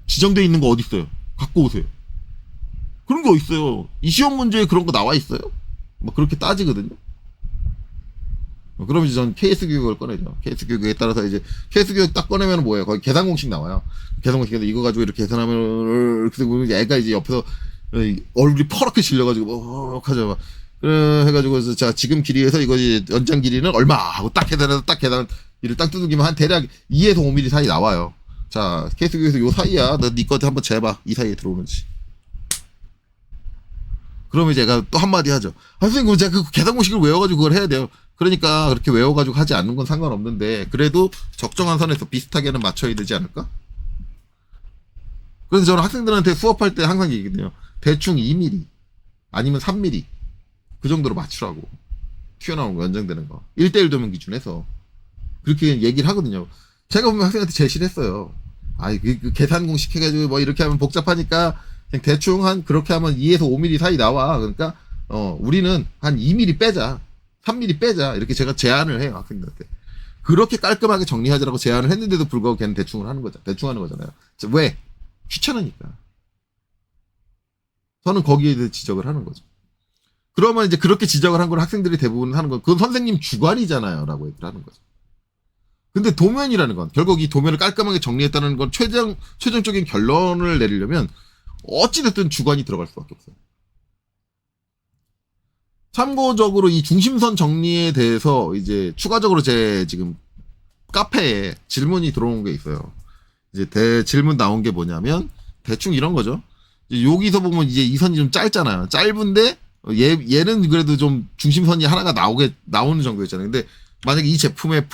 지정돼 있는 거 어디 있어요? 갖고 오세요. 그런 게 어디 있어요? 이 시험 문제에 그런 거 나와 있어요? 뭐 그렇게 따지거든요. 그럼 이제 전 KS 교육을 꺼내죠. KS 교육에 따라서 이제 KS 교육 딱 꺼내면 뭐예요? 거기 계산 공식 나와요. 계산 공식에서 이거 가지고 이렇게 계산하면 이렇게 보면 애가 이제 옆에서 얼굴이 퍼렇게 질려가지고 뭐 하죠. 막 해가지고 자 지금 길이에서 이거 연장 길이는 얼마 하고 딱 계산해서 딱 계산기를 딱 두들기면 한 대략 2에서 5mm 사이 나와요. 자 KS 교육에서 요 사이야. 너 네 거한테 한번 재봐. 이 사이에 들어오는지. 그러면 제가 또 한마디 하죠. 아, 선생님, 제가 그 계산 공식을 외워가지고 그걸 해야 돼요. 그러니까 그렇게 외워가지고 하지 않는 건 상관없는데, 그래도 적정한 선에서 비슷하게는 맞춰야 되지 않을까? 그래서 저는 학생들한테 수업할 때 항상 얘기거든요. 대충 2mm, 아니면 3mm. 그 정도로 맞추라고. 튀어나오는 거, 연장되는 거. 1대1 도면 기준에서. 그렇게 얘기를 하거든요. 제가 보면 학생한테 제시를 했어요. 그 계산 공식 해가지고 뭐 이렇게 하면 복잡하니까 그냥 대충 한 그렇게 하면 2에서 5mm 사이 나와. 그러니까 우리는 한 2mm 빼자. 3mm 빼자. 이렇게 제가 제안을 해요, 학생들한테. 그렇게 깔끔하게 정리하자라고 제안을 했는데도 불구하고 걔는 대충을 하는 거죠. 대충 하는 거잖아요. 왜? 귀찮으니까. 저는 거기에 대해 지적을 하는 거죠. 그러면 이제 그렇게 지적을 한 걸 학생들이 대부분 하는 건 그건 선생님 주관이잖아요. 라고 얘기를 하는 거죠. 근데 도면이라는 건 결국 이 도면을 깔끔하게 정리했다는 건 최종적인 결론을 내리려면 어찌됐든 주관이 들어갈 수밖에 없어요. 참고적으로 이 중심선 정리에 대해서 이제 추가적으로 제 지금 카페에 질문이 들어온 게 있어요. 이제 질문 나온 게 뭐냐면 대충 이런 거죠. 여기서 보면 이제 이 선이 좀 짧잖아요. 짧은데 얘는 그래도 좀 중심선이 하나가 나오는 정도였잖아요. 근데 만약에 이 제품의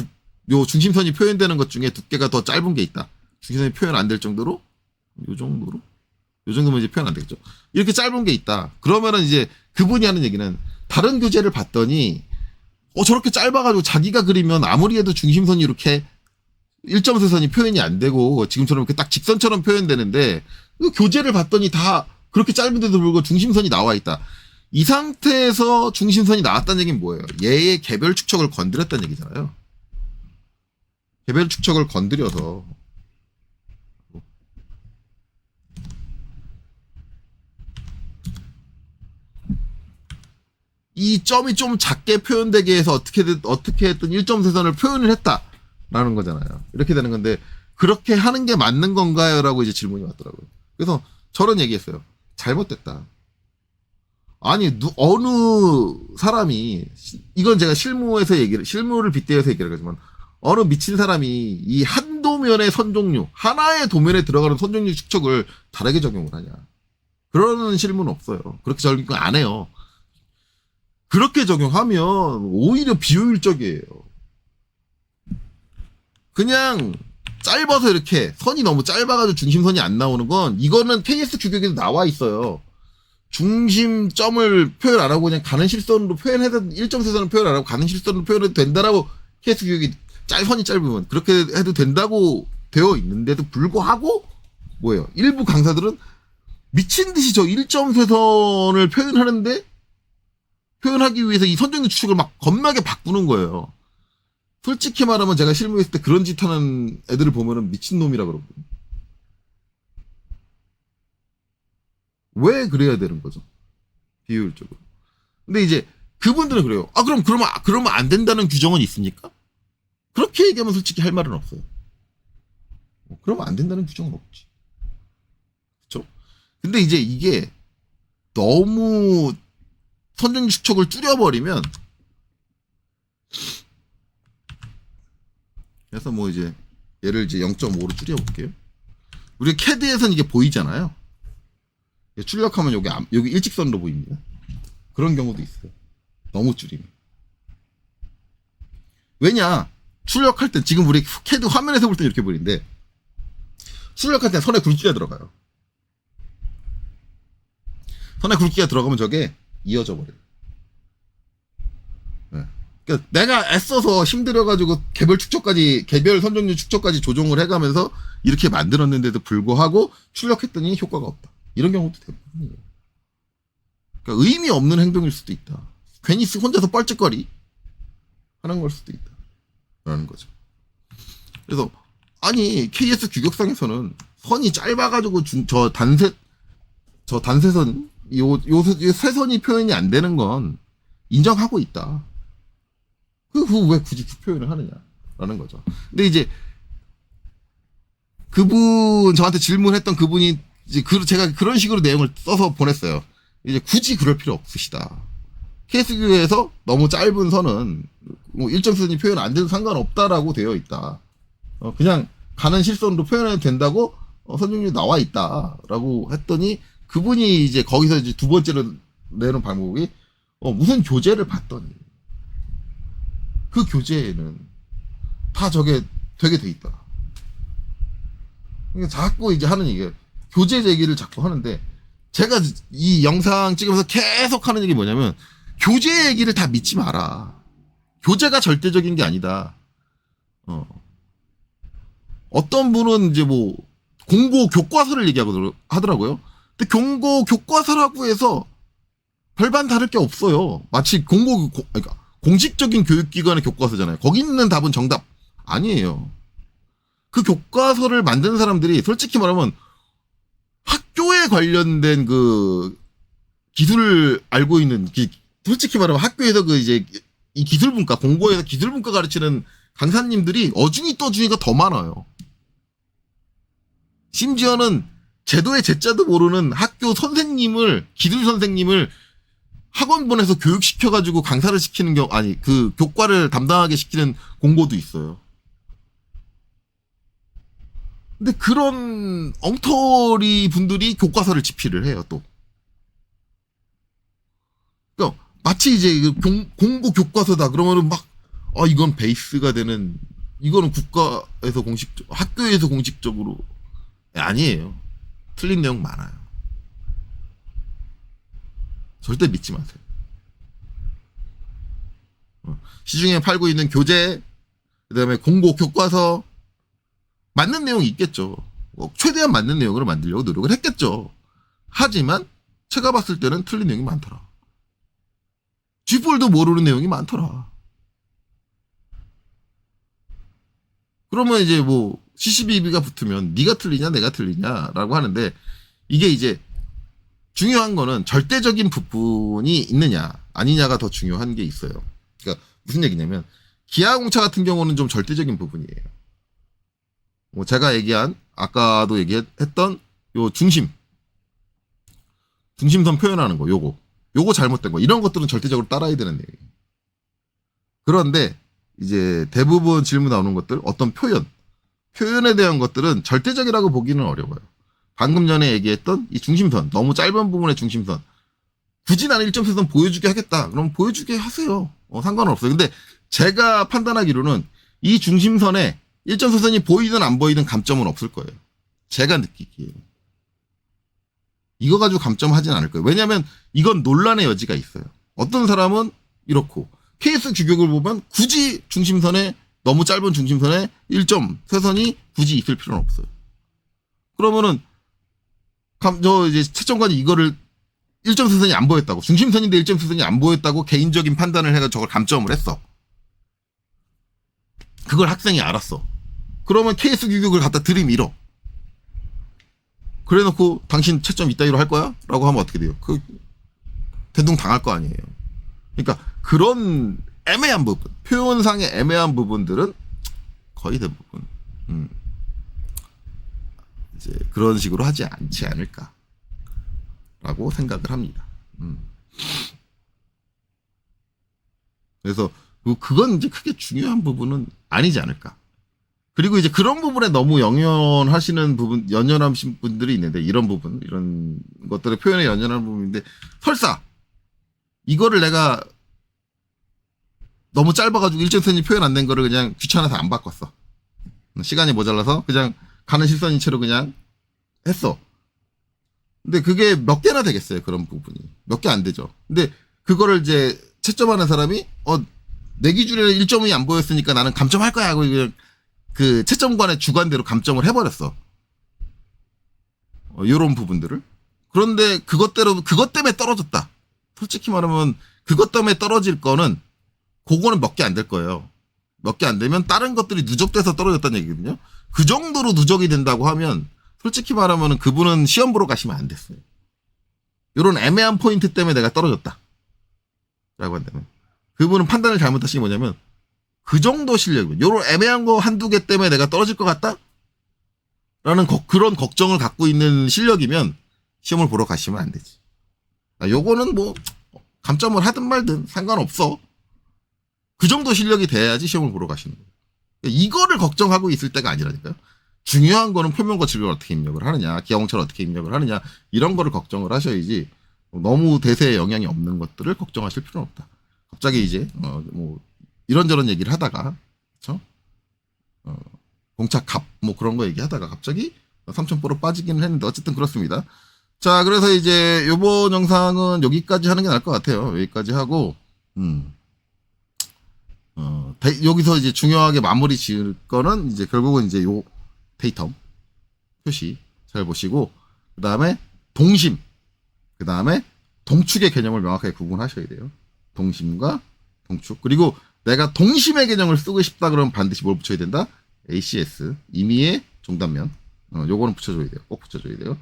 요 중심선이 표현되는 것 중에 두께가 더 짧은 게 있다. 중심선이 표현 안 될 정도로 요 정도면 이제 표현 안 되겠죠. 이렇게 짧은 게 있다. 그러면은 이제 그분이 하는 얘기는 다른 교재를 봤더니 저렇게 짧아가지고 자기가 그리면 아무리 해도 중심선이 이렇게 1.4선이 표현이 안 되고 지금처럼 이렇게 딱 직선처럼 표현되는데 교재를 봤더니 다 그렇게 짧은데도 불구하고 중심선이 나와 있다. 이 상태에서 중심선이 나왔다는 얘기는 뭐예요? 얘의 개별 축척을 건드렸다는 얘기잖아요. 개별 축척을 건드려서 이 점이 좀 작게 표현되게 해서 어떻게 했든 1.4선을 표현을 했다라는 거잖아요. 이렇게 되는 건데 그렇게 하는 게 맞는 건가요? 라고 이제 질문이 왔더라고요. 그래서 저런 얘기했어요. 잘못됐다. 아니 어느 사람이 이건 제가 실무를 빗대어서 얘기를 하지만 어느 미친 사람이 이 한 도면의 선 종류 하나의 도면에 들어가는 선 종류 축척을 다르게 적용을 하냐. 그러는 실무는 없어요. 그렇게 적용 안 해요. 그렇게 적용하면 오히려 비효율적이에요. 그냥 짧아서 이렇게 선이 너무 짧아가지고 중심선이 안 나오는 건 이거는 KS 규격에도 나와 있어요. 중심점을 표현 안 하고 그냥 가는 실선으로 표현해도 1.4선을 표현 안 하고 가는 실선으로 표현해도 된다라고 KS 규격이 선이 짧으면 그렇게 해도 된다고 되어 있는데도 불구하고 뭐예요? 일부 강사들은 미친 듯이 저 1.4선을 표현하기 위해서 이 선정의 추측을 막 겁나게 바꾸는 거예요. 솔직히 말하면 제가 실무했을 때 그런 짓 하는 애들을 보면은 미친놈이라 그러거든요. 왜 그래야 되는 거죠? 비효율적으로. 근데 이제 그분들은 그래요. 그러면 안 된다는 규정은 있습니까? 그렇게 얘기하면 솔직히 할 말은 없어요. 그러면 안 된다는 규정은 없지. 그렇죠? 근데 이제 이게 너무 선정률 축척을 줄여버리면, 그래서 뭐 이제 얘를 이제 0.5로 줄여볼게요. 우리 캐드에서는 이게 보이잖아요. 출력하면 여기 일직선으로 보입니다. 그런 경우도 있어요. 너무 줄이면. 왜냐? 출력할 때 지금 우리 캐드 화면에서 볼 때 이렇게 보이는데, 출력할 때 선에 굵기가 들어가요. 선에 굵기가 들어가면 저게 이어져 버려요. 네. 그러니까 내가 애써서 힘들어가지고 개별 선정률 축척까지 조정을 해가면서 이렇게 만들었는데도 불구하고 출력했더니 효과가 없다. 이런 경우도 대부분이에요. 그러니까 의미 없는 행동일 수도 있다. 괜히 혼자서 뻘짓거리 하는 걸 수도 있다. 라는 거죠. 그래서 아니 KS 규격상에서는 선이 짧아가지고 저 단세선 요 세선이 표현이 안 되는 건 인정하고 있다. 왜 굳이 그 표현을 하느냐라는 거죠. 근데 이제 그분 저한테 질문했던 그분이 이제 제가 그런 식으로 내용을 써서 보냈어요. 이제 굳이 그럴 필요 없으시다. KS규에서 너무 짧은 선은 뭐 일정선이 표현 안 돼도 상관없다라고 되어 있다. 그냥 가는 실선으로 표현해도 된다고 선정률이 나와 있다라고 했더니 그분이 이제 거기서 이제 두 번째로 내놓은 방법이 무슨 교재를 봤더니 그 교재에는 다 저게 되게 돼 있다. 그러니까 자꾸 이제 하는 얘기가 교재 얘기를 자꾸 하는데 제가 이 영상 찍으면서 계속 하는 얘기 뭐냐면 교재 얘기를 다 믿지 마라. 교재가 절대적인 게 아니다. 어떤 분은 이제 뭐 공고 교과서를 하더라고요. 근데 공고 교과서라고 해서 별반 다를 게 없어요. 마치 그러니까 공식적인 교육기관의 교과서잖아요. 거기 있는 답은 정답 아니에요. 그 교과서를 만든 사람들이 솔직히 말하면 학교에 관련된 그 기술을 알고 있는 솔직히 말하면 학교에서 그 이제 이 기술분과 공고에서 기술분과 가르치는 강사님들이 어중이 떠중이가 더 많아요. 심지어는 제도의 제자도 모르는 학교 선생님을 기술 선생님을 학원 보내서 교육시켜가지고 강사를 시키는 그 교과를 담당하게 시키는 공고도 있어요. 근데 그런 엉터리 분들이 교과서를 집필을 해요, 또. 그러니까 마치 이제 공고 교과서다 그러면은 이건 베이스가 되는, 이거는 국가에서 학교에서 공식적으로 아니에요. 틀린 내용 많아요. 절대 믿지 마세요. 시중에 팔고 있는 교재, 그다음에 공고 교과서 맞는 내용이 있겠죠. 최대한 맞는 내용으로 만들려고 노력을 했겠죠. 하지만 제가 봤을 때는 틀린 내용이 많더라. 쥐뿔도 모르는 내용이 많더라. 그러면 이제 뭐 CCBB가 붙으면 네가 틀리냐 내가 틀리냐라고 하는데 이게 이제 중요한 거는 절대적인 부분이 있느냐 아니냐가 더 중요한 게 있어요. 그러니까 무슨 얘기냐면 기아공차 같은 경우는 좀 절대적인 부분이에요. 뭐 제가 아까도 얘기했던 요 중심선 표현하는 거, 요거 잘못된 거, 이런 것들은 절대적으로 따라야 되는 내용이에요. 그런데 이제 대부분 질문 나오는 것들, 어떤 표현에 대한 것들은 절대적이라고 보기는 어려워요. 방금 전에 얘기했던 이 중심선, 너무 짧은 부분의 중심선, 굳이 나는 1.4선 보여주게 하겠다. 그럼 보여주게 하세요. 상관없어요. 근데 제가 판단하기로는 이 중심선에 1.4선이 보이든 안 보이든 감점은 없을 거예요. 제가 느끼기에는. 이거 가지고 감점하진 않을 거예요. 왜냐하면 이건 논란의 여지가 있어요. 어떤 사람은 이렇고 KS 규격을 보면 굳이 너무 짧은 중심선에 1.4선이 굳이 있을 필요는 없어요. 그러면은 이제 채점관이 이거를 1.4선이 안 보였다고, 중심선인데 1.4선이 안 보였다고 개인적인 판단을 해서 저걸 감점을 했어. 그걸 학생이 알았어. 그러면 KS 규격을 갖다 들이밀어. 그래 놓고 당신 채점 이따위로 할 거야? 라고 하면 어떻게 돼요? 대동 당할 거 아니에요. 그러니까 그런 애매한 부분, 표현상의 애매한 부분들은 거의 대부분 이제 그런 식으로 하지 않지 않을까라고 생각을 합니다. 그래서 그건 이제 크게 중요한 부분은 아니지 않을까. 그리고 이제 그런 부분에 너무 연연하신 분들이 있는데, 이런 부분, 이런 것들의 표현에 연연하는 부분인데, 설사 이거를 내가 너무 짧아가지고 일정선이 표현 안 된 거를 그냥 귀찮아서 안 바꿨어. 시간이 모자라서 그냥 가는 실선인체로 그냥 했어. 근데 그게 몇 개나 되겠어요, 그런 부분이. 몇 개 안 되죠. 근데 그거를 이제 채점하는 사람이 내 기준에는 1점이 안 보였으니까 나는 감점할 거야 하고 그냥 그 채점관의 주관대로 감점을 해버렸어. 요런 부분들을. 그런데 그것 때문에 떨어졌다. 솔직히 말하면 그것 때문에 떨어질 거는 그거는 몇 개 안 될 거예요. 몇 개 안 되면 다른 것들이 누적돼서 떨어졌다는 얘기거든요. 그 정도로 누적이 된다고 하면 솔직히 말하면 그분은 시험 보러 가시면 안 됐어요. 요런 애매한 포인트 때문에 내가 떨어졌다 라고 한다면, 그분은 판단을 잘못하신 게 뭐냐면 그 정도 실력이면, 요런 애매한 거 한두 개 때문에 내가 떨어질 것 같다? 라는 그런 걱정을 갖고 있는 실력이면 시험을 보러 가시면 안 되지. 요거는 뭐 감점을 하든 말든 상관없어. 그 정도 실력이 돼야지 시험을 보러 가시는 거예요. 이거를 걱정하고 있을 때가 아니라니까요. 중요한 거는 표면거칠을 어떻게 입력을 하느냐, 기하공차를 어떻게 입력을 하느냐, 이런 거를 걱정을 하셔야지 너무 대세에 영향이 없는 것들을 걱정하실 필요는 없다. 갑자기 이제 뭐 이런저런 얘기를 하다가, 그렇죠? 공차 값 뭐 그런 거 얘기하다가 갑자기 3,000%로 빠지기는 했는데 어쨌든 그렇습니다. 자, 그래서 이제 요번 영상은 여기까지 하는 게 나을 것 같아요. 여기까지 하고 여기서 이제 중요하게 마무리 지을 거는 이제 결국은 이제 요 데이텀 표시 잘 보시고, 그 다음에 동심, 그 다음에 동축의 개념을 명확하게 구분하셔야 돼요. 동심과 동축. 그리고 내가 동심의 개념을 쓰고 싶다 그러면 반드시 뭘 붙여야 된다? ACS, 임의의 종단면. 요거는 붙여줘야 돼요. 꼭 붙여줘야 돼요.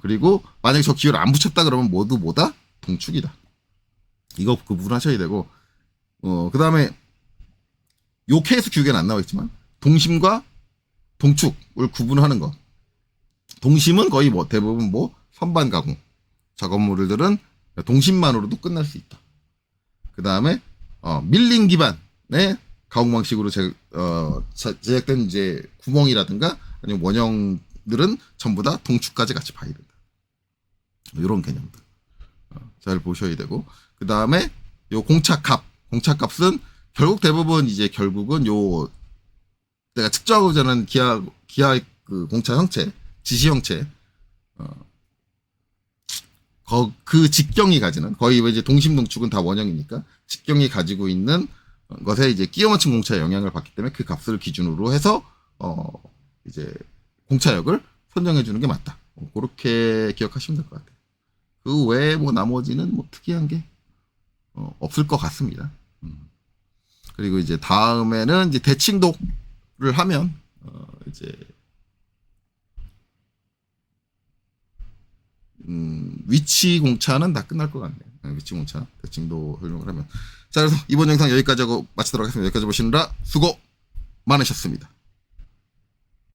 그리고 만약에 저 기호를 안 붙였다 그러면 모두 뭐다? 동축이다. 이거 구분하셔야 되고, 그 다음에 요 케이스 규격에는 안 나와 있지만 동심과 동축을 구분하는 거. 동심은 거의 뭐 대부분 뭐 선반 가공 작업물들은 동심만으로도 끝날 수 있다. 그 다음에 밀링 기반의 가공 방식으로 제작된 이제 구멍이라든가 아니면 원형들은 전부 다 동축까지 같이 봐야 된다. 이런 개념들 잘 보셔야 되고, 그 다음에 요 공차값은 결국 대부분 이제 결국은 요 내가 측정하고자 하는 기하 그 공차 형체, 지시 형체, 그 직경이 가지는, 거의 이제 동심 동축은 다 원형이니까 직경이 가지고 있는 것에 이제 끼워 맞춘 공차의 영향을 받기 때문에 그 값을 기준으로 해서 이제 공차역을 선정해 주는 게 맞다. 그렇게 기억하시면 될 것 같아요. 그 외에 뭐 나머지는 뭐 특이한 게 없을 것 같습니다. 그리고 이제 다음에는 이제 대칭도를 하면 이제 위치 공차는 다 끝날 것 같네요. 위치 공차, 대칭도 설명을 하면. 자, 그래서 이번 영상 여기까지 하고 마치도록 하겠습니다. 여기까지 보시느라 수고 많으셨습니다.